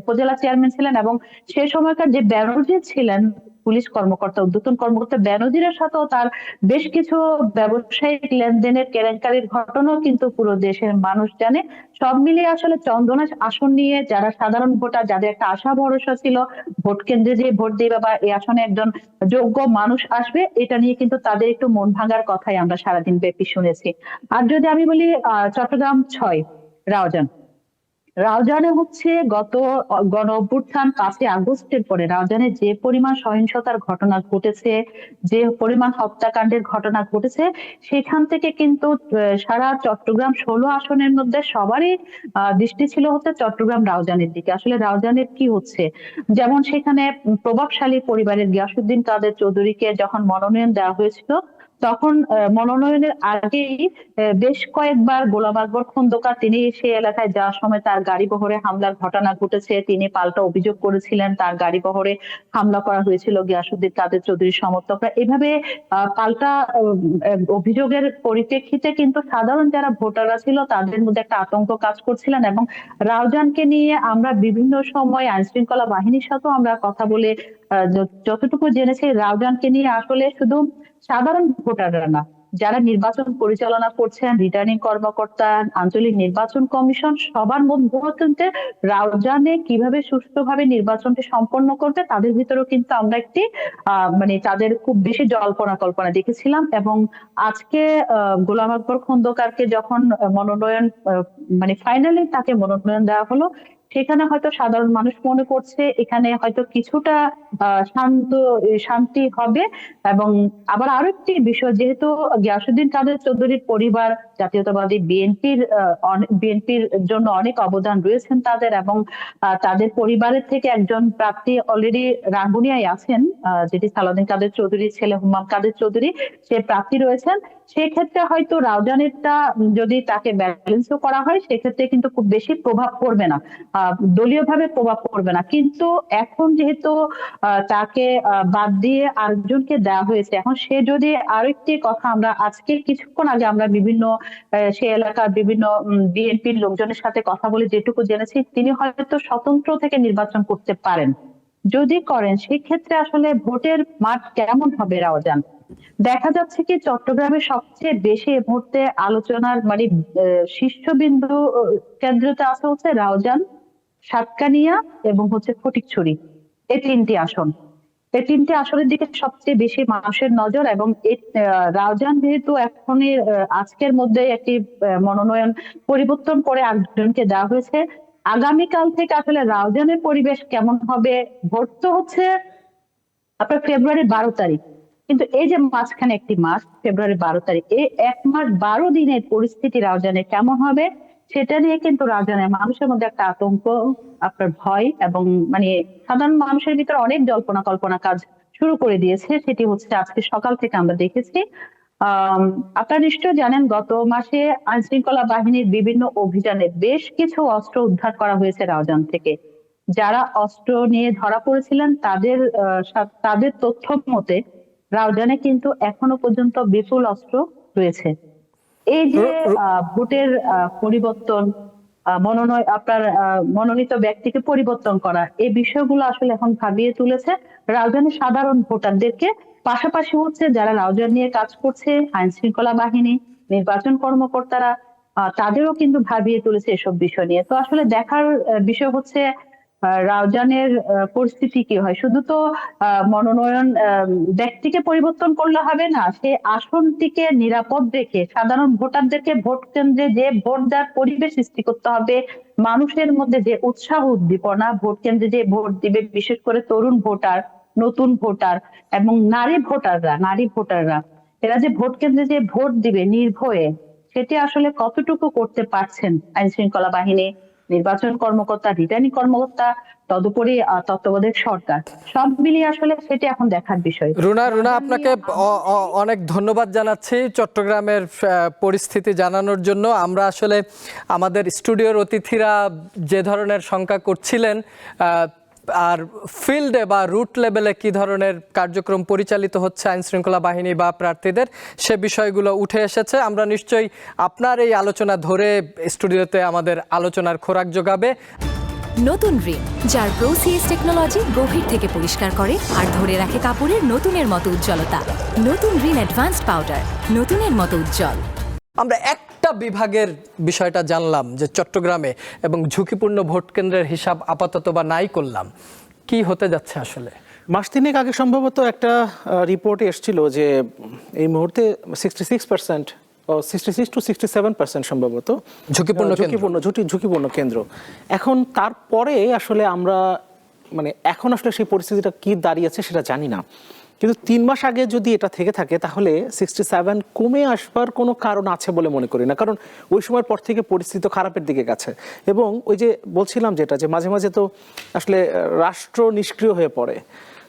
উপজেলা চেয়ারম্যান ছিলেন, এবং সে সময়কার যে ব্যানার্জি ছিলেন পুলিশ কর্মকর্তা, ঊর্ধ্বতন কর্মকর্তা, ব্যানার্জির সাথেও তার বেশ কিছু ব্যবসায়িক লেনদেনের কেলেঙ্কারির ঘটনাও কিন্তু পুরো দেশের মানুষ জানে। সব মিলিয়ে আসলে চন্দনা আসন নিয়ে যারা সাধারণ ভোটার, যাদের একটা আশা ভরসা ছিল ভোট কেন্দ্রে যে ভোট দিবে বা এই আসনে একজন যোগ্য মানুষ আসবে, এটা নিয়ে কিন্তু তাদের একটু মন ভাঙার কথাই আমরা সারাদিন ব্যাপী শুনেছি। আর যদি আমি বলি চট্টগ্রাম 6 রাউজানে হচ্ছে গত গণ অভ্যুত্থান 5 আগস্টের পরে রাউজানে যে পরিমাণ সহিংসতার ঘটনা ঘটেছে, যে পরিমাণ হত্যাকাণ্ডের ঘটনা ঘটেছে, সেখান থেকে কিন্তু সারা চট্টগ্রাম 16 আসনের মধ্যে সবারই দৃষ্টি ছিল হচ্ছে চট্টগ্রাম রাউজানের দিকে। আসলে রাউজানের কি হচ্ছে, যেমন সেখানে প্রভাবশালী পরিবারের গিয়াসউদ্দিন কাদের চৌধুরীকে যখন মনোনয়ন দেওয়া হয়েছিল, তখন মনোনয়নের আগেই বেশ কয়েকবার গোলাম আকবর খন্দকার তিনি সেই এলাকায় যাওয়ার সময় তার গাড়ি বহরে হামলার ঘটনা ঘটেছে, তিনি পাল্টা অভিযোগ করেছিলেন তার গাড়ি বহরে হামলা করা হয়েছিল গিয়াসউদ্দিন কাদের চৌধুরীর সমর্থকরা। এভাবে পাল্টা অভিযোগের পরিপ্রেক্ষিতে কিন্তু সাধারণ যারা ভোটাররা ছিল তাদের মধ্যে একটা আতঙ্ক কাজ করছিলেন, এবং রাউজানকে নিয়ে আমরা বিভিন্ন সময় আইন শৃঙ্খলা বাহিনীর সাথেও আমরা কথা বলে যতটুকু জেনেছি, রাউজানকে নিয়ে আসলে শুধু সাধারণ ভোটাররা না, যারা নির্বাচন পরিচালনা করছেন, রিটার্নিং কর্মকর্তা, আঞ্চলিক নির্বাচন কমিশন, সবার মধ্যে রাউজানে কিভাবে সুষ্ঠুভাবে নির্বাচনটি সম্পন্ন করবে তাদের ভিতরেও কিন্তু আমরা একটি মানে তাদের খুব বেশি জল্পনা কল্পনা দেখেছিলাম। এবং আজকে গোলাম আকবর খন্দকারকে যখন মনোনয়ন মানে ফাইনালি তাকে মনোনয়ন দেওয়া হলো, সেখানে হয়তো সাধারণ মানুষ মনে করছে এখানে হয়তো কিছুটা শান্তি হবে। এবং আবার আরো একটি বিষয়, যেহেতু গিয়াসউদ্দিন কাদের চৌধুরীর পরিবার জাতীয়তাবাদী বিএনপির জন্য অনেক অবদান রয়েছেন তাদের, এবং তাদের পরিবারের থেকে একজন প্রার্থী অলরেডি রাঙ্গুনিয়ায় আছেন, যেটি সালাউদ্দিন কাদের চৌধুরীর ছেলে হুমাম কাদের চৌধুরী, সে প্রার্থী রয়েছেন। সেক্ষেত্রে হয়তো রাউজানেরটা যদি তাকে ব্যালেন্সও করা হয়, সেক্ষেত্রে কিন্তু খুব বেশি প্রভাব পড়বে না, দলীয়ভাবে প্রভাব পড়বে না। কিন্তু এখন যেহেতু তাকে বাদ দিয়ে আরেকজনকে দেওয়া হয়েছে, এখন সে যদি আরেকটি কথা, আমরা আজকে কিছুক্ষণ আগে আমরা বিভিন্ন সে এলাকার বিভিন্ন বিএনপির লোকজনের সাথে কথা বলে যেটুকু জেনেছি, তিনি হয়তো স্বতন্ত্র থেকে নির্বাচন করতে পারেন। যদি করেন সেক্ষেত্রে আসলে ভোটের মাঠ কেমন হবে রাউজান, দেখা যাচ্ছে কি চট্টগ্রামের সবচেয়ে বেশি এই মুহূর্তে আলোচনার মানে শীর্ষবিন্দু কেন্দ্রতে আছে হচ্ছে রাউজান, সাতকানিয়া এবং হচ্ছে ফটিকছড়ি, এই 3টি আসন। এই 3টি আসনের দিকে সবচেয়ে বেশি মানুষের নজর, এবং রাউজান যেহেতু এখনই আজকের মধ্যে একটি মনোনয়ন পরিবর্তন করে একজনকে দেওয়া হয়েছে, আগামীকাল থেকে আসলে রাউজানের পরিবেশ কেমন হবে, ভোট তো হচ্ছে আপনার ফেব্রুয়ারির 12 তারিখ, কিন্তু এই যে মাঝখানে একটি মাস ফেব্রুয়ারি 12 তারিখ, এই 1 মাস 12 দিনের পরিস্থিতি রাউজানে কেমন হবে সেটা নিয়ে কিন্তু রাউজানের মানুষের মধ্যে একটা আতঙ্ক আপনার ভয় এবং মানে সাধারণ মানুষের ভিতরে অনেক জল্পনা কল্পনা কাজ শুরু করে দিয়েছে। সেটি হচ্ছে আজকে সকাল থেকে আমরা দেখেছি। আপনারা নিশ্চয়ই জানেন গত মাসে আইন শৃঙ্খলা বাহিনীর বিভিন্ন অভিযানে বেশ কিছু অস্ত্র উদ্ধার করা হয়েছে রাউজান থেকে। যারা অস্ত্র নিয়ে ধরা পড়েছিলেন তাদের তথ্য মতে রাউজানে কিন্তু এখনো পর্যন্ত বিপুল অস্ত্র রয়েছে। এই যে ভোটের পরিবর্তন, আপনার মনোনীত ব্যক্তিকে পরিবর্তন করা, এই বিষয়গুলো আসলে এখন ভাবিয়ে তুলেছে রাউজানের সাধারণ ভোটারদেরকে। পাশাপাশি হচ্ছে যারা রাউজান নিয়ে কাজ করছে, আইন শৃঙ্খলা বাহিনী, নির্বাচন কর্মকর্তারা, তাদেরও কিন্তু ভাবিয়ে তুলেছে এসব বিষয় নিয়ে। তো আসলে দেখার বিষয় হচ্ছে রাউজানের পরিস্থিতি কি হয়। শুধু তো মনোনয়ন ব্যক্তিকে পরিবর্তন করলে হবে না, সে আসনটিকে নিরাপদ রেখে সাধারণ ভোটারদেরকে ভোট কেন্দ্রে যে ভোট দেওয়ার পরিবেশ সৃষ্টি করতে হবে, মানুষের মধ্যে যে উৎসাহ উদ্দীপনা, ভোট কেন্দ্রে যে ভোট দিবে, বিশেষ করে তরুণ ভোটার, নতুন ভোটার এবং নারী ভোটাররা এরা যে ভোট কেন্দ্রে যে ভোট দিবে নির্ভয়ে, সেটি আসলে কতটুকু করতে পারছেন আইন শৃঙ্খলা বাহিনী, নির্বাচন কর্মকর্তা, রিটার্নিং কর্মকর্তা, তদুপরি তত্ত্বাবধায়ক সরকার, সব মিলিয়ে আসলে সেটি এখন দেখার বিষয়। রুনা আপনাকে অনেক ধন্যবাদ জানাচ্ছি চট্টগ্রামের পরিস্থিতি জানানোর জন্য। আমরা আসলে আমাদের স্টুডিওর অতিথিরা যে ধরনের শঙ্কা করছিলেন আর ফিল্ডে বা রুট লেভেলে কি ধরনের কার্যক্রম পরিচালিত হচ্ছে আইন শৃঙ্খলা বাহিনী বা প্রার্থীদের, সে বিষয়গুলো উঠে এসেছে। আমরা নিশ্চয়ই আপনার এই আলোচনা ধরে স্টুডিওতে আমাদের আলোচনার খোরাক যোগাবে। নতুন রিন, যার প্রো সিএস টেকনোলজি গভীর থেকে পরিষ্কার করে আর ধরে রাখে কাপড়ের নতুনের মতো উজ্জ্বলতা। নতুন রিন অ্যাডভান্সড পাউডার, নতুনের মতো উজ্জ্বল। আমরা একটা বিভাগের বিষয়টা জানলাম যে চট্টগ্রামে, এবং ঝুঁকিপূর্ণ ভোট কেন্দ্রের হিসাব আপাতত বা নাই করলাম। কি হতে যাচ্ছে আসলে? মাস তিনেক আগে সম্ভবত একটা রিপোর্টে এসেছিল যে এই মুহূর্তে 66% 66 to 67% সম্ভবত ঝুঁকিপূর্ণ কেন্দ্র। এখন তারপরে আসলে আমরা এখন আসলে সেই পরিস্থিতিটা কি দাঁড়িয়েছে সেটা জানি না, কিন্তু 3 মাস আগে যদি এটা থেকে থাকে তাহলে 67 কমে আসবার কোনো কারণ আছে বলে মনে করি না, কারণ ওই সময়ের পর থেকে পরিস্থিতি খারাপের দিকে গেছে। এবং ওই যে বলছিলাম যেটা, যে মাঝে মাঝে তো আসলে রাষ্ট্র নিষ্ক্রিয় হয়ে পড়ে,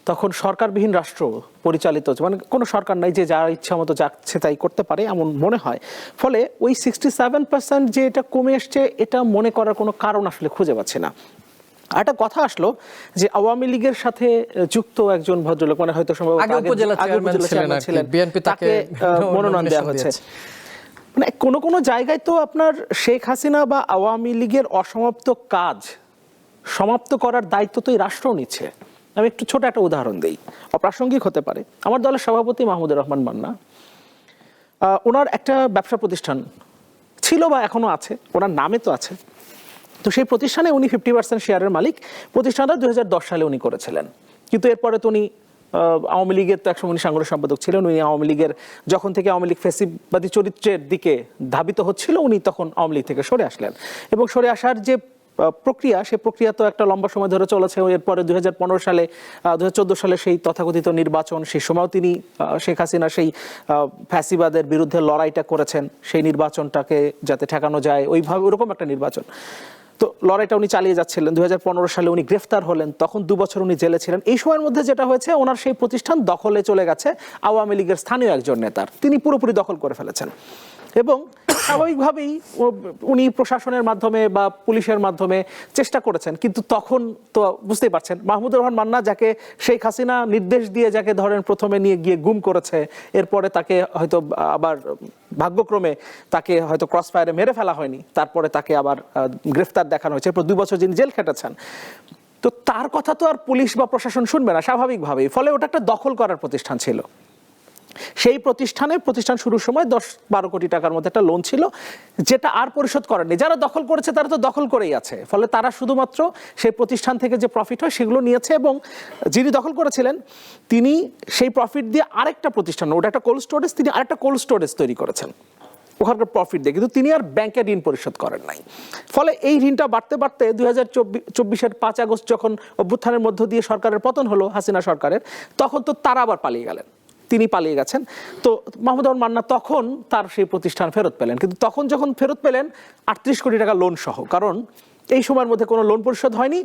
তখন সরকারবিহীন রাষ্ট্র পরিচালিত হচ্ছে, কোনো সরকার নাই যে যার ইচ্ছা মতো যাচ্ছে তাই করতে পারে, এমন মনে হয়। ফলে ওই 67% যে এটা কমে এসছে, এটা মনে করার কোনো কারণ আসলে খুঁজে পাচ্ছি না। আর একটা কথা আসলো যে আওয়ামী লীগের সাথে যুক্ত একজন ভদ্রলোক, হয়তো সম্ভবত তাকে মনোনয়ন দেওয়া হয়েছে। কোনো জায়গায় তো আপনার শেখ হাসিনা বা আওয়ামী লীগের অসমাপ্ত কাজ সমাপ্ত করার দায়িত্ব তো এই রাষ্ট্র নিচ্ছে। আমি একটু ছোট একটা উদাহরণ দিই, অপ্রাসঙ্গিক হতে পারে। আমার দলের সভাপতি মাহমুদুর রহমান মান্না, ওনার একটা ব্যবসা প্রতিষ্ঠান ছিল বা এখনো আছে, ওনার নামে তো আছে। তো সেই প্রতিষ্ঠানে উনি 50% শেয়ারের মালিক। প্রতিষ্ঠানটা 2010 সালে উনি করেছিলেন, কিন্তু এরপরে তো উনি আওয়ামী লীগের তো একসময় উনি সাংগঠনিক সম্পাদক ছিলেন। উনি আওয়ামী লীগের যখন থেকে আওয়ামী লীগ ফ্যাসিবাদী চরিত্রের দিকে ধাবিত হচ্ছিল, উনি তখন আওয়ামী লীগ থেকে সরে আসলেন। এবং সরে আসার যে প্রক্রিয়া, সেই প্রক্রিয়া তো একটা লম্বা সময় ধরে চলেছে। এরপরে 2015 সালে 2014 সালে সেই তথাকথিত নির্বাচন, সেই সময়ও তিনি শেখ হাসিনা সেই ফ্যাসিবাদের বিরুদ্ধে লড়াইটা করেছেন, সেই নির্বাচনটাকে যাতে ঠেকানো যায়, ওইভাবে ওরকম একটা নির্বাচন। তো লড়াইটা উনি চালিয়ে যাচ্ছিলেন। 2015 সালে উনি গ্রেফতার হলেন, তখন 2 বছর উনি জেলে ছিলেন। এই সময়ের মধ্যে যেটা হয়েছে, ওনার সেই প্রতিষ্ঠান দখলে চলে গেছে আওয়ামী লীগের স্থানীয় একজন নেতার, তিনি পুরোপুরি দখল করে ফেলেছেন। এবং স্বাভাবিকভাবেই উনি প্রশাসনের মাধ্যমে বা পুলিশের মাধ্যমে চেষ্টা করেছেন, কিন্তু তখন তো বুঝতেই পারছেন, মাহমুদুর রহমান মান্না যাকে শেখ হাসিনা নির্দেশ দিয়ে যাকে ধরেন প্রথমে নিয়ে গিয়ে গুম করেছে, এরপরে তাকে হয়তো আবার ভাগ্যক্রমে তাকে হয়তো ক্রস ফায়ারে মেরে ফেলা হয়নি, তারপরে তাকে আবার গ্রেফতার দেখানো হয়েছে, এরপর 2 বছর যিনি জেল খেটেছেন। তো তার কথা তো আর পুলিশ বা প্রশাসন শুনবে না স্বাভাবিকভাবেই। ফলে ওটা একটা দখল করার প্রতিষ্ঠান ছিল। সেই প্রতিষ্ঠান শুরুর সময় 10-12 কোটি টাকার মতো একটা লোন ছিল, যেটা আর পরিশোধ করেনি। যারা দখল করেছে তারা তো দখল করেই আছে, ফলে তারা শুধুমাত্র সেই প্রতিষ্ঠান থেকে যে প্রফিট হয় সেগুলো নিয়েছে। এবং যিনি দখল করেছিলেন তিনি সেই প্রফিট দিয়ে আরেকটা প্রতিষ্ঠান, ওটা একটা কোল্ড স্টোরেজ, তিনি আরেকটা কোল্ড স্টোরেজ তৈরি করেছেন ওখানকার প্রফিট দিয়ে, কিন্তু তিনি আর ব্যাংকে ঋণ পরিশোধ করেন নাই। ফলে এই ঋণটা বাড়তে বাড়তে 2024-এর 5 আগস্ট যখন অভ্যুত্থানের মধ্য দিয়ে সরকারের পতন হলো, হাসিনা সরকারের, তখন তো তারা আবার পালিয়ে গেলেন, তিনি পালিয়ে গেছেন। তো মাহমুদুর রহমান মান্না তখন তার সেই প্রতিষ্ঠান ফেরত পেলেন, কিন্তু তখন যখন ফেরত পেলেন 38 কোটি টাকা লোন সহ, কারণ এই সময়ের মধ্যে কোনো লোন পরিশোধ হয়নি,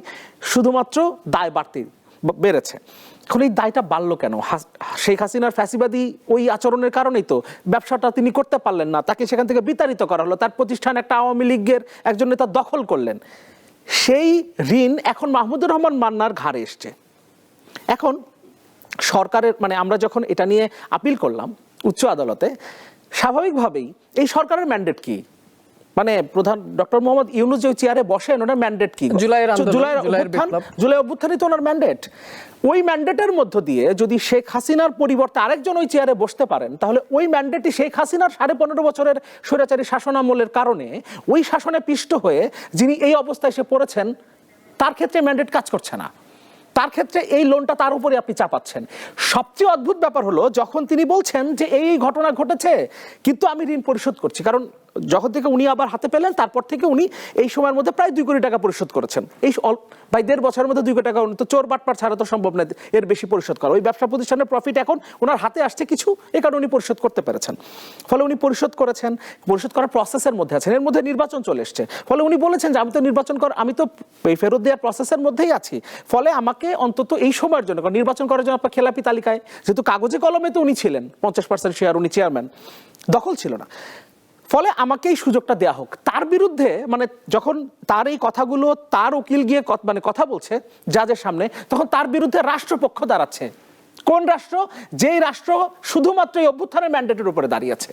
শুধুমাত্র দায় বাড়তি বেড়েছে। এখন এই দায়টা বাড়লো কেন? শেখ হাসিনার ফ্যাসিবাদী ওই আচরণের কারণেই তো ব্যবসাটা তিনি করতে পারলেন না, তাকে সেখান থেকে বিতাড়িত করা হলো, তার প্রতিষ্ঠান একটা আওয়ামী লীগের একজন নেতা দখল করলেন। সেই ঋণ এখন মাহমুদুর রহমান মান্নার ঘাড়ে এসছে। এখন সরকারের মানে আমরা যখন এটা নিয়ে আপিল করলাম উচ্চ আদালতে, স্বাভাবিকভাবেই এই সরকারের ম্যান্ডেট কি, মানে প্রধান ডক্টর মোহাম্মদ ইউনূস যে চেয়ারে বসেন ওনার ম্যান্ডেট কি? জুলাই অভ্যুত্থানই তো ওনার ম্যান্ডেট। ওই ম্যান্ডেটের মধ্য দিয়ে যদি শেখ হাসিনার পরিবর্তে আরেকজন ওই চেয়ারে বসতে পারেন, তাহলে ওই ম্যান্ডেটই শেখ হাসিনার 15.5 বছরের স্বৈরাচারী শাসনামলের কারণে ওই শাসনে পিষ্ট হয়ে যিনি এই অবস্থায় এসে পড়েছেন তার ক্ষেত্রে ম্যান্ডেট কাজ করছে না, তার ক্ষেত্রে এই লোনটা তার উপরে আপনি চাপাচ্ছেন। সবচেয়ে অদ্ভুত ব্যাপার হলো যখন তিনি বলছেন যে এই ঘটনা ঘটেছে কিন্তু আমি ঋণ পরিশোধ করছি, কারণ যখন থেকে উনি আবার হাতে পেলেন তারপর থেকে উনি এই সময়ের মধ্যে প্রায় 2 কোটি টাকা পরিশোধ করেছেন। এই প্রায় 1.5 বছরের মধ্যে 2 কোটি টাকা, উনি তো চোর বাটপার ছাড়া তো সম্ভব নয় এর বেশি পরিশোধ করা। ওই ব্যবসা প্রতিষ্ঠানের প্রফিট এখন ওনার হাতে আসছে কিছু, এই কারণে উনি পরিশোধ করতে পেরেছেন। ফলে উনি পরিশোধ করেছেন, পরিশোধ করার প্রসেসের মধ্যে আছেন, এর মধ্যে নির্বাচন চলে এসছে। ফলে উনি বলেছেন যে আমি তো নির্বাচন আমি তো এই ফেরত দেওয়ার প্রসেসের মধ্যেই আছি, ফলে আমাকে অন্তত এই সময়ের জন্য, কারণ নির্বাচন করার জন্য আপনার খেলাপি তালিকায় যেহেতু কাগজে কলমে তো উনি ছিলেন, 50% শেয়ার উনি চেয়ারম্যান, দখল ছিল না, ফলে আমাকে এই সুযোগটা দেয়া হোক। তার বিরুদ্ধে মানে যখন তার এই কথাগুলো তার উকিল গিয়ে মানে কথা বলছে জাজের সামনে, তখন তার বিরুদ্ধে রাষ্ট্রপক্ষ দাঁড়াচ্ছে। কোন রাষ্ট্র? যেই রাষ্ট্র শুধুমাত্র এই অভ্যুত্থানের ম্যান্ডেটের উপরে দাঁড়িয়েছে।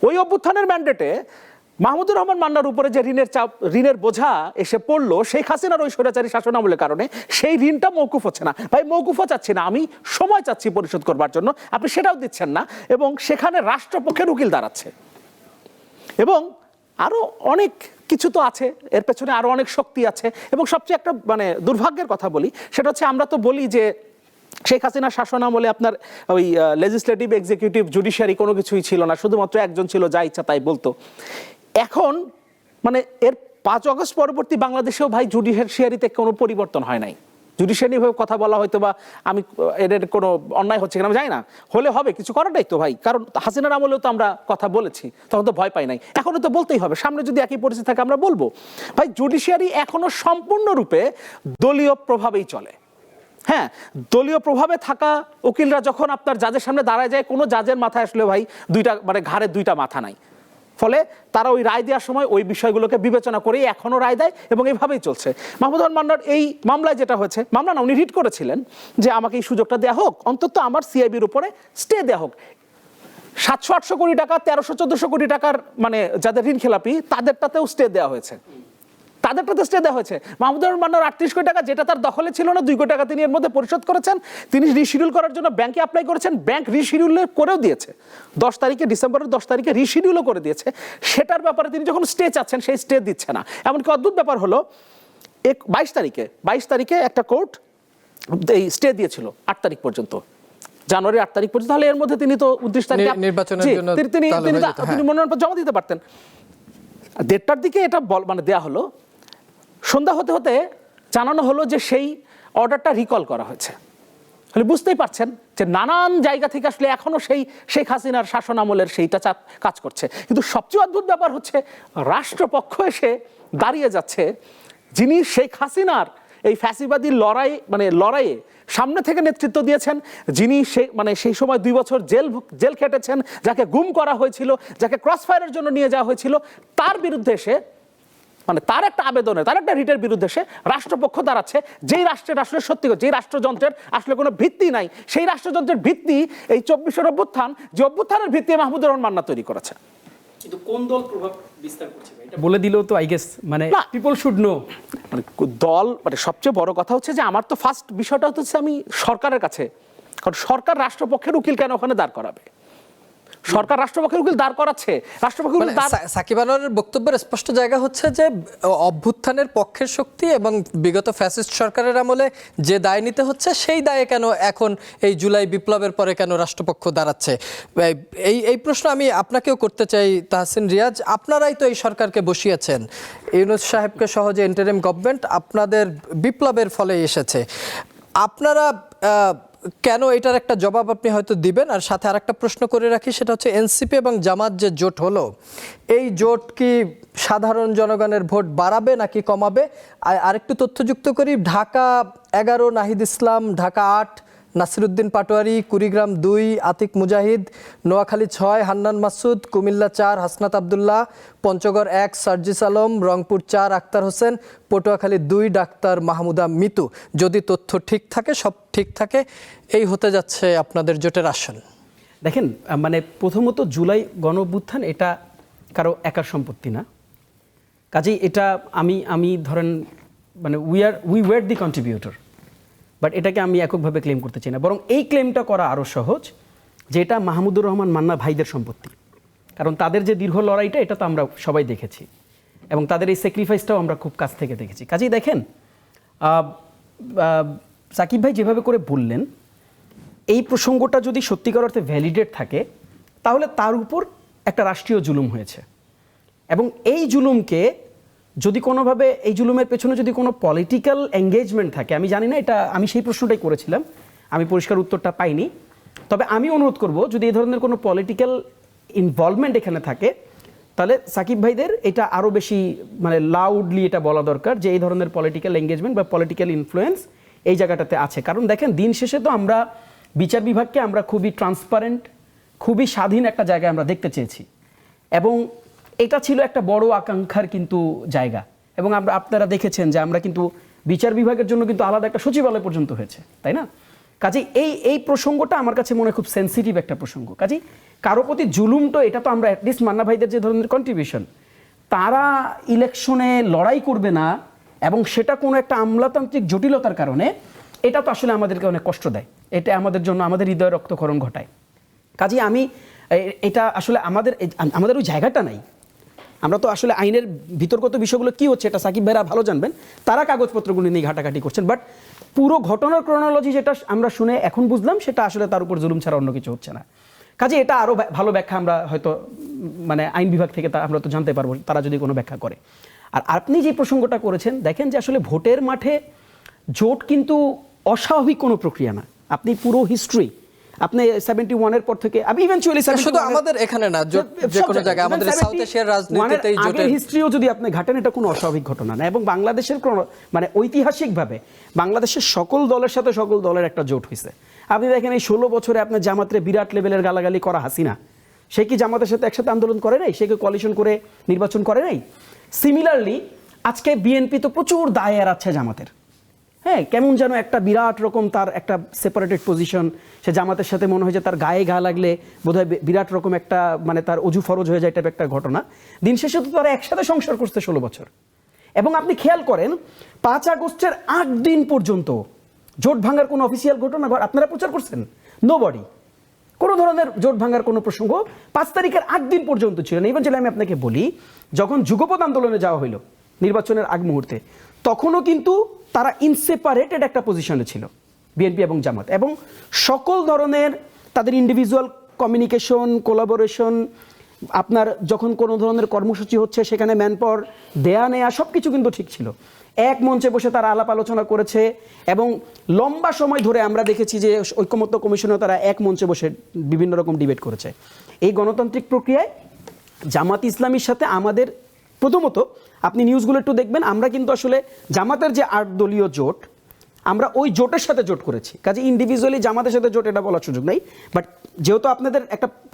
ওই অভ্যুত্থানের ম্যান্ডেটে মাহমুদুর রহমান মান্নার উপরে যে ঋণের বোঝা এসে পড়লো শেখ হাসিনার ওই স্বৈরাচারী শাসনামলের কারণে, সেই ঋণটা মওকুফ হচ্ছে না। ভাই মওকুফও চাচ্ছি না, আমি সময় চাচ্ছি পরিশোধ করবার জন্য, আপনি সেটাও দিচ্ছেন না, এবং সেখানে রাষ্ট্রপক্ষের উকিল দাঁড়াচ্ছে। এবং আরো অনেক কিছু তো আছে, এর পেছনে আরো অনেক শক্তি আছে। এবং সবচেয়ে একটা মানে দুর্ভাগ্যের কথা বলি, সেটা হচ্ছে আমরা তো বলি যে শেখ হাসিনার শাসনামলে আপনার ওই লেজিসলেটিভ, এক্সিকিউটিভ, জুডিশিয়ারি কোনো কিছুই ছিল না, শুধুমাত্র একজন ছিল, যা ইচ্ছা তাই বলতো। এখন মানে এর 5 আগস্ট পরবর্তী বাংলাদেশেও ভাই জুডিশিয়ারিতে কোনো পরিবর্তন হয় নাই। জুডিশিয়ারি ভাবে কথা বলা হয়তো বা আমি এদের কোনো অন্যায় হচ্ছে কিনা আমি জানি না, হলে হবে, কিছু করাটাই তো ভাই, কারণ হাসিনার আমলেও তো আমরা কথা বলেছি, তখন তো ভয় পাই নাই, এখনো তো বলতেই হবে, সামনে যদি একই পরিস্থিতি থাকে আমরা বলবো। ভাই জুডিশিয়ারি এখনো সম্পূর্ণরূপে দলীয় প্রভাবেই চলে। হ্যাঁ, দলীয় প্রভাবে থাকা উকিলরা যখন আপনার জাজের সামনে দাঁড়ায় যায়, কোনো জাজের মাথায় আসলে ভাই মানে ঘাড়ে 2টা মাথা নাই, ফলে তারা ওই রায় দেওয়ার সময় ওই বিষয়গুলোকে বিবেচনা করেই এখনো রায় দেয়, এবং এইভাবেই চলছে। মাহমুদুর রহমান মান্নার এই মামলায় যেটা হয়েছে, মামলা না, উনি রিট করেছিলেন যে আমাকে এই সুযোগটা দেওয়া হোক, অন্তত আমার সিআইবির উপরে স্টে দেওয়া হোক। 700-800 কোটি টাকা, 1300-1400 কোটি টাকার মানে যাদের ঋণ খেলাপি তাদেরটাতেও স্টে দেওয়া হয়েছে, তাদেরটাতে স্টে দেওয়া হয়েছে। মাহমুদুর রহমান মান্নার 38 কোটি টাকা যেটা তার দখলে ছিল না, 2 কোটি টাকা তিনি এর মধ্যে পরিশোধ করেছেন। তিনি রিশিডিউল করার জন্য ব্যাংকে অ্যাপ্লাই করেছেন, ব্যাংক রিশিডিউল করেও দিয়েছে, 10 তারিখে, ডিসেম্বরের 10 তারিখে রিশিডিউলও করে দিয়েছে। সেটার ব্যাপারে তিনি যখন স্টে চাচ্ছেন সেই স্টে দিচ্ছে না। এমনকি অদ্ভুত ব্যাপার হলো 22 তারিখে একটা কোর্ট এই স্টে দিয়েছিল 8 তারিখ পর্যন্ত, জানুয়ারি 8 তারিখ পর্যন্ত। তাহলে এর মধ্যে তিনি তো 29 তারিখে নির্বাচনের জন্য তিনি মনোনয়নপত্র জমা দিতে পারতেন। 1:30টার দিকে এটা মানে দেয়া হলো, সন্ধ্যা হতে হতে জানানো হলো যে সেই অর্ডারটা রিকল করা হয়েছে। তাহলে বুঝতেই পারছেন যে নানান জায়গা থেকে আসলে এখনো সেই শেখ হাসিনার শাসন আমলের সেইটা চাপ কাজ করছে। কিন্তু সবচেয়ে অদ্ভুত ব্যাপার হচ্ছে রাষ্ট্রপক্ষ এসে দাঁড়িয়ে যাচ্ছে, যিনি শেখ হাসিনার এই ফ্যাসিবাদী লড়াইয়ে সামনে থেকে নেতৃত্ব দিয়েছেন, যিনি সেই সময় 2 বছর জেল খেটেছেন, যাকে গুম করা হয়েছিল, যাকে ক্রস ফায়ারের জন্য নিয়ে যাওয়া হয়েছিল, তার বিরুদ্ধে এসে মানে তার একটা আবেদনে, তার একটা রিটের বিরুদ্ধে সে রাষ্ট্রপক্ষ দাঁড়াচ্ছে। যেই রাষ্ট্রের আসলে সত্যি, যেই রাষ্ট্রযন্ত্রের আসলে কোনো ভিত্তি নাই, সেই রাষ্ট্রযন্ত্রের ভিত্তি এই 24-এর অভ্যুত্থান, যে অভ্যুত্থানের ভিত্তি মাহমুদুর রহমান মান্না তৈরি করেছে। কিন্তু কোন দল প্রভাব বিস্তার করছে এটা বলে দিলেও তো আই গেস মানে পিপল শুড নো। মানে দল মানে সবচেয়ে বড় কথা হচ্ছে যে আমার তো ফার্স্ট বিষয়টা হচ্ছে আমি সরকারের কাছে, কারণ সরকার রাষ্ট্রপক্ষের উকিল কেন ওখানে দাঁড় করাবে? সরকার রাষ্ট্রপক্ষের উকিল দাঁড় করাচ্ছে, রাষ্ট্রপক্ষের উকিল সাকিব আনোয়ারের বক্তব্যের স্পষ্ট জায়গা হচ্ছে যে অভ্যুত্থানের পক্ষের শক্তি এবং বিগত ফ্যাসিস্ট সরকারের আমলে যে দায় নিতে হচ্ছে, সেই দায়ে কেন এখন এই জুলাই বিপ্লবের পরে কেন রাষ্ট্রপক্ষ দাঁড়াচ্ছে? এই প্রশ্ন আমি আপনাকেও করতে চাই তাহসিন রিয়াজ। আপনারাই তো এই সরকারকে বসিয়েছেন, ইউনূস সাহেবকে সহজে ইন্টারিম গভর্নমেন্ট আপনাদের বিপ্লবের ফলে এসেছে। আপনারা কেন এটার একটা জবাব আপনি হয়তো দিবেন, আর সাথে আরেকটা প্রশ্ন করে রাখি, সেটা হচ্ছে এনসিপি এবং জামাত যে জোট হলো, এই জোট কি সাধারণ জনগণের ভোট বাড়াবে নাকি কমাবে? আরেকটু তথ্যযুক্ত করি, ঢাকা 11 নাহিদ ইসলাম, ঢাকা 8 নাসিরুদ্দিন পাটোয়ারি, কুড়িগ্রাম 2 আতিক মুজাহিদ, নোয়াখালী 6 হান্নান মাসুদ, কুমিল্লা 4 হাসনাত আবদুল্লাহ, পঞ্চগড় 1 সার্জিস আলম, রংপুর 4 আক্তার হোসেন, পটুয়াখালী 2 ডাক্তার মাহমুদা মিতু। যদি তথ্য ঠিক থাকে, সব ঠিক থাকে, এই হতে যাচ্ছে আপনাদের জোটের আসন। দেখেন, মানে প্রথমত জুলাই গণঅভ্যুত্থান এটা কারো একার সম্পত্তি না, কাজেই এটা আমি ধরেন মানে we were the contributor, but এটাকে আমি এককভাবে ক্লেম করতে চাই না, বরং এই ক্লেমটা করা আরও সহজ যে এটা মাহমুদুর রহমান মান্না ভাইদের সম্পত্তি। কারণ তাদের যে দীর্ঘ লড়াইটা, এটা তো আমরা সবাই দেখেছি, এবং তাদের এই স্যাক্রিফাইসটাও আমরা খুব কাছ থেকে দেখেছি। কাজেই দেখেন, সাকিব ভাই যেভাবে করে বললেন, এই প্রসঙ্গটা যদি সত্যিকার অর্থে ভ্যালিডেট থাকে, তাহলে তার উপর একটা রাষ্ট্রীয় জুলুম হয়েছে, এবং এই জুলুমকে যদি কোনোভাবে, এই জুলুমের পেছনে যদি কোনো পলিটিক্যাল এঙ্গেজমেন্ট থাকে, আমি জানি না, এটা আমি সেই প্রশ্নটাই করেছিলাম, আমি পরিষ্কার উত্তরটা পাইনি। তবে আমি অনুরোধ করব, যদি এই ধরনের কোনো পলিটিক্যাল ইনভলভমেন্ট এখানে থাকে, তাহলে সাকিব ভাইদের এটা আরও বেশি মানে লাউডলি এটা বলা দরকার যে এই ধরনের পলিটিক্যাল এঙ্গেজমেন্ট বা পলিটিক্যাল ইনফ্লুয়েন্স এই জায়গাটাতে আছে। কারণ দেখেন, দিন শেষে তো আমরা বিচার বিভাগকে আমরা খুবই ট্রান্সপারেন্ট, খুবই স্বাধীন একটা জায়গায় আমরা দেখতে চেয়েছি, এবং এটা ছিল একটা বড় আকাঙ্ক্ষার কিন্তু জায়গা। এবং আপনারা দেখেছেন যে আমরা কিন্তু বিচার বিভাগের জন্য কিন্তু আলাদা একটা সচিবালয় পর্যন্ত হয়েছে, তাই না? কাজেই এই প্রসঙ্গটা আমার কাছে মনে হয় খুব সেন্সিটিভ একটা প্রসঙ্গ। কাজেই কারো প্রতি জুলুম, তো এটা তো আমরা অ্যাটলিস্ট মান্না ভাইদের যে ধরনের কন্ট্রিবিউশন, তারা ইলেকশনে লড়াই করবে না এবং সেটা কোনো একটা আমলাতান্ত্রিক জটিলতার কারণে, এটা তো আসলে আমাদেরকে অনেক কষ্ট দেয়, এটা আমাদের জন্য আমাদের হৃদয় রক্তক্ষরণ ঘটায়। কাজেই এটা আসলে আমাদের ওই জায়গাটা নাই। আমরা তো আসলে আইনের বিতর্কত বিষয়গুলো কী হচ্ছে এটা সাকিব ভাইরা ভালো জানবেন, তারা কাগজপত্রগুলো নিয়ে ঘাটাঘাটি করছেন, বাট পুরো ঘটনার ক্রোনোলজি যেটা আমরা শুনে এখন বুঝলাম, সেটা আসলে তার উপর জুলুম ছাড়া অন্য কিছু হচ্ছে না। কাজে এটা আরও ভালো ব্যাখ্যা আমরা হয়তো মানে আইন বিভাগ থেকে আমরা তো জানতে পারবো, তারা যদি কোনো ব্যাখ্যা করে। আর আপনি যে প্রসঙ্গটা করেছেন, দেখেন যে আসলে ভোটের মাঠে জোট কিন্তু অস্বাভাবিক কোনো প্রক্রিয়া না। আপনি পুরো হিস্ট্রি, আপনি 71-এর পর থেকে, আমি ইভেনচুয়ালি শুধু আমাদের এখানে না, যে কোনো জায়গায় আমাদের সাউথ এশিয়ার রাজনীতিতেই জোটের হিস্ট্রিও যদি আপনি ঘাটেন, এটা কোনো অস্বাভাবিক ঘটনা না। এবং বাংলাদেশের মানে ঐতিহাসিকভাবে বাংলাদেশের সকল দলের সাথে সকল দলের একটা জোট হয়েছে। আপনি দেখেন, এই 16 বছরে আপনার জামাতের বিরাট লেভেলের গালাগালি করা হাসিনা, সে কি জামাতের সাথে একসাথে আন্দোলন করে নাই? সে কি কোয়ালিশন করে নির্বাচন করে নাই? সিমিলারলি আজকে বিএনপি তো প্রচুর দায় এড়াচ্ছে জামাতের। হ্যাঁ, কেমন যেন একটা বিরাট রকম তার একটা সেপারেটেড পজিশন, সে জামাতের সাথে মনে হয় যে তার গায়ে ঘা লাগলে বোধহয় বিরাট রকম একটা মানে তার অজু ফরজ হয়ে যায়, টাইপ একটা ঘটনা। দিন শেষে তো তারা একসাথে সংসার করছে 16 বছর। এবং আপনি খেয়াল করেন, 5 আগস্টের 8 দিন পর্যন্ত জোট ভাঙার কোনো অফিসিয়াল ঘটনা আপনারা প্রচার করছেন? নোবডি। কোনো ধরনের জোট ভাঙার কোনো প্রসঙ্গ 5 তারিখের 8 দিন পর্যন্ত ছিল না। ইভেন আমি আপনাকে বলি, যখন যুগপৎ আন্দোলনে যাওয়া হইল নির্বাচনের আগ মুহূর্তে, তখনও কিন্তু তারা ইনসেপারেটেড একটা পজিশনে ছিল বিএনপি এবং জামাত, এবং সকল ধরনের তাদের ইন্ডিভিজুয়াল কমিউনিকেশন, কোলাবোরেশন, আপনার যখন কোনো ধরনের কর্মসূচি হচ্ছে সেখানে ম্যানপাওয়ার দেয়া নেয়া সব কিছু কিন্তু ঠিক ছিল। এক মঞ্চে বসে তারা আলাপ আলোচনা করেছে, এবং লম্বা সময় ধরে আমরা দেখেছি যে ঐকমত্য কমিশনেও তারা এক মঞ্চে বসে বিভিন্ন রকম ডিবেট করেছে। এই গণতান্ত্রিক প্রক্রিয়ায় জামাত ইসলামীর সাথে আমাদের, প্রথমত আপনি নিউজগুলো একটু দেখবেন, আমরা কিন্তু আসলে জামাতের যে 8 দলীয় জোট, আমরা ওই জোটের সাথে জোট করেছি। কাজে ইন্ডিভিজুয়ালি জামাতের সাথে জোট এটা বলার সুযোগ নেই, বাট যেহেতু আপনাদের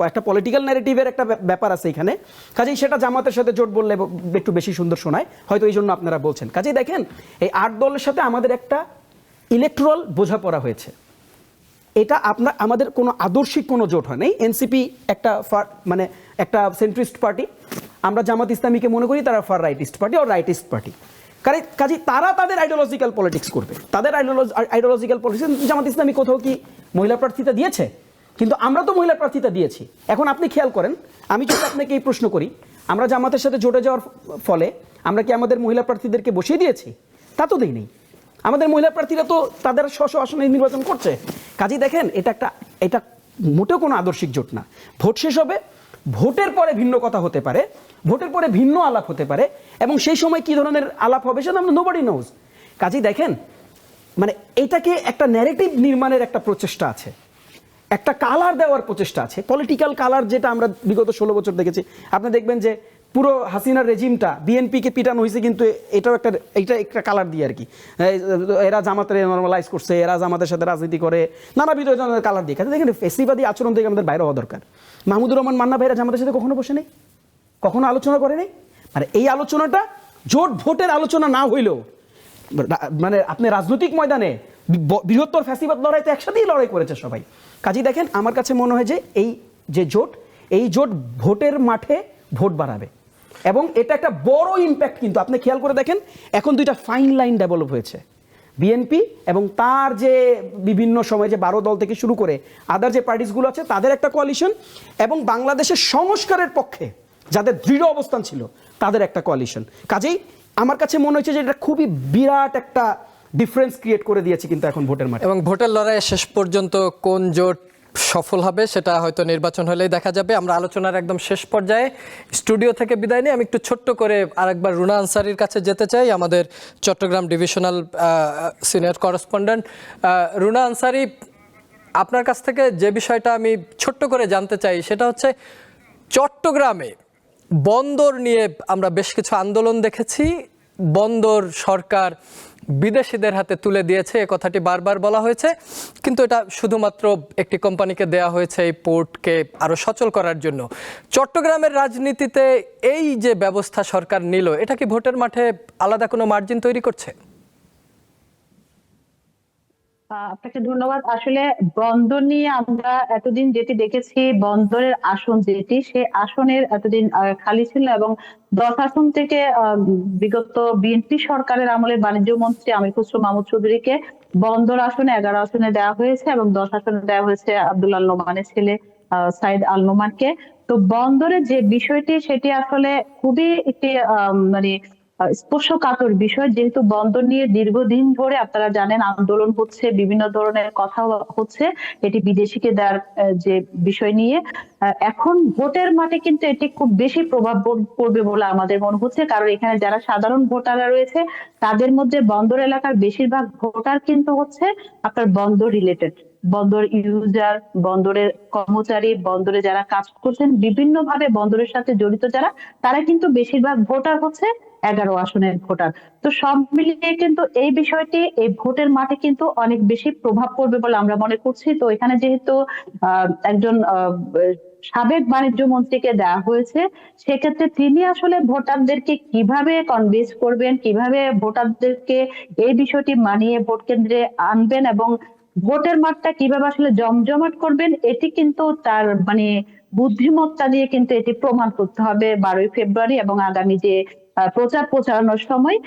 একটা পলিটিক্যাল ন্যারেটিভের একটা ব্যাপার আছে এখানে, কাজেই সেটা জামাতের সাথে জোট বললে একটু বেশি সুন্দর শোনায়, হয়তো এই জন্য আপনারা বলছেন। কাজেই দেখেন, এই 8 দলের সাথে আমাদের একটা ইলেকট্রাল বোঝাপড়া হয়েছে। এটা আমাদের কোনো আদর্শিক কোনো জোট হয় নাই। এনসিপি মানে একটা সেন্ট্রিস্ট পার্টি, আমরা জামাত ইসলামীকে মনে করি তারা ফার রাইটিস্ট পার্টি আর রাইটিস্ট পার্টি। কাজে তারা তাদের আইডিওলজিক্যাল পলিটিক্স করবে, তাদের আইডিওলজিক্যাল পলিটিক্স। জামাত ইসলামী কোথাও কি মহিলা প্রার্থিতা দিয়েছে? কিন্তু আমরা তো মহিলা প্রার্থিতা দিয়েছি। এখন আপনি খেয়াল করেন, আমি যদি আপনাকে এই প্রশ্ন করি, আমরা জামাতের সাথে জোটে যাওয়ার ফলে আমরা কি আমাদের মহিলা প্রার্থীদেরকে বসিয়ে দিয়েছি? তা তো দেই নেই। আমাদের মহিলা প্রার্থীরা তো তাদের স্ব আসনে নির্বাচন করছে। কাজেই দেখেন, এটা মোটেও কোনো আদর্শিক জোট না। ভোট শেষ হবে, ভোটের পরে ভিন্ন কথা হতে পারে, ভোটের পরে ভিন্ন আলাপ হতে পারে, এবং সেই সময় কি ধরনের আলাপ হবে সেটা আমরা নোবডি নোজ। কাজেই দেখেন, মানে এটাকে একটা ন্যারেটিভ নির্মাণের একটা প্রচেষ্টা আছে, একটা কালার দেওয়ার প্রচেষ্টা আছে, পলিটিক্যাল কালার, যেটা আমরা বিগত 16 বছর দেখেছি। আপনি দেখবেন যে পুরো হাসিনার রেজিমটা বিএনপিকে পিটানো হয়েছে, কিন্তু এটা একটা কালার দিয়ে আর কি, এরা জামাতের নর্মালাইজ করছে, এরা জামাতের সাথে রাজনীতি করে, নানাবিধ কালার দিয়ে। দেখেন ফেসিবাদী আচরণ থেকে আমাদের বাইরে হওয়া দরকার। মাহমুদুর রহমান মান্না ভাইরা জামাতের সাথে কখনো বসে নেই, কখনো আলোচনা করে নেই। মানে এই আলোচনাটা জোট ভোটের আলোচনা না হইলেও, মানে আপনি রাজনৈতিক ময়দানে বৃহত্তর ফ্যাসিবাদ লড়াইতে একসাথেই লড়াই করেছে সবাই। কাজেই দেখেন, আমার কাছে মনে হয় যে এই জোট ভোটের মাঠে ভোট বাড়াবে, এবং এটা একটা বড় ইম্প্যাক্ট। কিন্তু আপনি খেয়াল করে দেখেন, এখন দুইটা ফাইন লাইন ডেভেলপ হয়েছে, বিএনপি এবং তার যে বিভিন্ন সময় যে 12 দল থেকে শুরু করে আদার যে পার্টিসগুলো আছে তাদের একটা কোয়ালিশন, এবং বাংলাদেশের সংস্কারের পক্ষে যাদের দৃঢ় অবস্থান ছিল তাদের একটা কোয়ালিশন। কাজেই আমার কাছে মনে হচ্ছে যে এটা খুবই বিরাট একটা ডিফারেন্স ক্রিয়েট করে দিয়েছে কিন্তু এখন ভোটের মাঠে। এবং ভোটের লড়াইয়ে শেষ পর্যন্ত কোন জোট সফল হবে সেটা হয়তো নির্বাচন হলেই দেখা যাবে। আমরা আলোচনার একদম শেষ পর্যায়ে স্টুডিও থেকে বিদায় নিয়ে আমি একটু ছোট্ট করে আরেকবার রুনা আনসারির কাছে যেতে চাই, আমাদের Chattogram divisional senior correspondent. Runa Ansari, আপনার কাছ থেকে যে বিষয়টা আমি ছোট্ট করে জানতে চাই সেটা হচ্ছে, চট্টগ্রামে বন্দর নিয়ে আমরা বেশ কিছু আন্দোলন দেখেছি, বন্দর সরকার বিদেশিদের হাতে তুলে দিয়েছে, এ কথাটি বারবার বলা হয়েছে, কিন্তু এটা শুধুমাত্র একটি কোম্পানিকে দেয়া হয়েছে এই পোর্টকে আরো সচল করার জন্য। চট্টগ্রামের রাজনীতিতে এই যে ব্যবস্থা সরকার নিল, এটা কি ভোটের মাঠে আলাদা কোনো মার্জিন তৈরি করছে? আপনাকে ধন্যবাদ। আসলে বন্দর নিয়ে আমরা এতদিন যেটি দেখেছি, বন্দরের আসন যেটি, সে আসনের এতদিন খালি ছিল, এবং 10 আসন থেকে বিগত বিএনপি সরকারের আমলে বাণিজ্য মন্ত্রী আমির খসরু মাহমুদ চৌধুরীকে বন্দর আসনে 11 আসনে দেওয়া হয়েছে, এবং 10 আসনে দেওয়া হয়েছে আব্দুল আল নোমানের ছেলে সাইদ আল নোমানকে। তো বন্দরের যে বিষয়টি, সেটি আসলে খুবই একটি মানে স্পর্শকাতর বিষয়, যেহেতু বন্দর নিয়ে দীর্ঘদিন ধরে আপনারা জানেন আন্দোলন হচ্ছে, বিভিন্ন ধরনের কথা হচ্ছে এটি বিদেশিকে দেওয়ার যে বিষয় নিয়ে। এখন ভোটের মাঠে কিন্তু এটি খুব বেশি প্রভাব পড়বে বলে আমাদের মনে হচ্ছে, কারণ এখানে যারা সাধারণ ভোটাররা রয়েছে তাদের মধ্যে বন্দর এলাকার বেশিরভাগ ভোটার কিন্তু হচ্ছে আপনার বন্দর রিলেটেড, বন্দর ইউজার, বন্দরের কর্মচারী, বন্দরে যারা কাজ করছেন, বিভিন্ন ভাবে বন্দরের সাথে জড়িত যারা, তারা কিন্তু বেশিরভাগ ভোটার হচ্ছে 11 আসনের ভোটার। তো সব মিলিয়ে কিন্তু এই বিষয়টি এই ভোটের মাঠে কিন্তু অনেক বেশি প্রভাব পড়বে বলে আমরা মনে করছি। তো এখানে যেহেতু একজন সাবেক বাণিজ্য মন্ত্রীকে দেওয়া হয়েছে, সেক্ষেত্রে তিনি আসলে ভোটারদেরকে কিভাবে কনভিন্স করবেন, কিভাবে ভোটারদেরকে এই বিষয়টি মানিয়ে ভোট কেন্দ্রে আনবেন, এবং ভোটের মাঠটা কিভাবে আসলে জমজমাট করবেন, এটি কিন্তু তার মানে বুদ্ধিমত্তা দিয়ে কিন্তু এটি প্রমাণ করতে হবে 12ই ফেব্রুয়ারি, এবং আগামী যে প্রচারণার সময়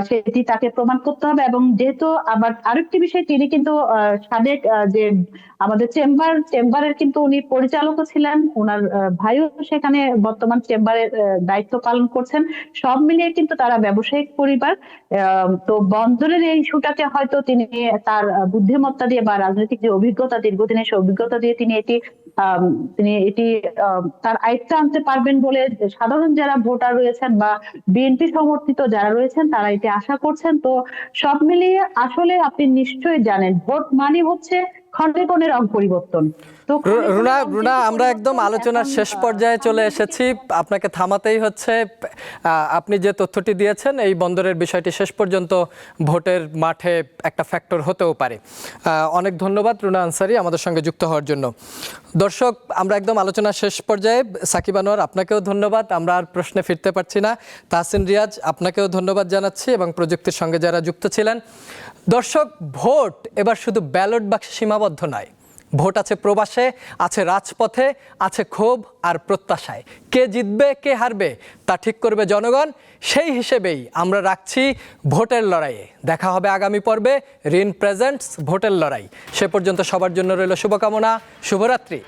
সেটি তাকে প্রমাণ করতে হবে। এবং যেহেতু আবার আরেকটি বিষয়, তিনি কিন্তু সাবেক যে আমাদের চেম্বারের কিন্তু উনি পরিচালকও ছিলেন, ওনার ভাইও সেখানে বর্তমান চেম্বারের দায়িত্ব পালন করছেন। সব মিলিয়ে কিন্তু তারা ব্যবসায়িক পরিবার। তো বন্দরের এই ইস্যুটাকে হয়তো তিনি তার বুদ্ধিমত্তা দিয়ে বা রাজনৈতিক যে অভিজ্ঞতা, দীর্ঘদিনের সে অভিজ্ঞতা দিয়ে তিনি এটি তার আয়ত্তে আনতে পারবেন বলে সাধারণ যারা ভোটার রয়েছেন বা বিএনপি সমর্থিত যারা রয়েছেন তারা এটি আশা করছেন। তো সব মিলিয়ে আসলে আপনি নিশ্চয়ই জানেন, ভোট মানে হচ্ছে ক্ষণে ক্ষণে রং পরিবর্তন। রুনা, আমরা একদম আলোচনার শেষ পর্যায়ে চলে এসেছি, আপনাকে থামাতেই হচ্ছে। আপনি যে তথ্যটি দিয়েছেন, এই বন্দরের বিষয়টি শেষ পর্যন্ত ভোটের মাঠে একটা ফ্যাক্টর হতেও পারে। অনেক ধন্যবাদ রুনা আনসারি আমাদের সঙ্গে যুক্ত হওয়ার জন্য। দর্শক, আমরা একদম আলোচনার শেষ পর্যায়ে। সাকিব আনোয়ার, আপনাকেও ধন্যবাদ, আমরা আর প্রশ্নে ফিরতে পারছি না। তাহসিন রিয়াজ, আপনাকেও ধন্যবাদ জানাচ্ছি, এবং প্রযুক্তির সঙ্গে যারা যুক্ত ছিলেন। দর্শক, ভোট এবার শুধু ব্যালট বাক্সে সীমাবদ্ধ নয়, ভোট আছে প্রবাসে, আছে রাজপথে, আছে ক্ষোভ আর প্রত্যাশায়। কে জিতবে কে হারবে তা ঠিক করবে জনগণ। সেই হিসেবেই আমরা রাখছি ভোটের লড়াইয়ে। দেখা হবে আগামী পর্বে রিন প্রেজেন্টস ভোটের লড়াই। সে পর্যন্ত সবার জন্য রইল শুভকামনা। শুভরাত্রি।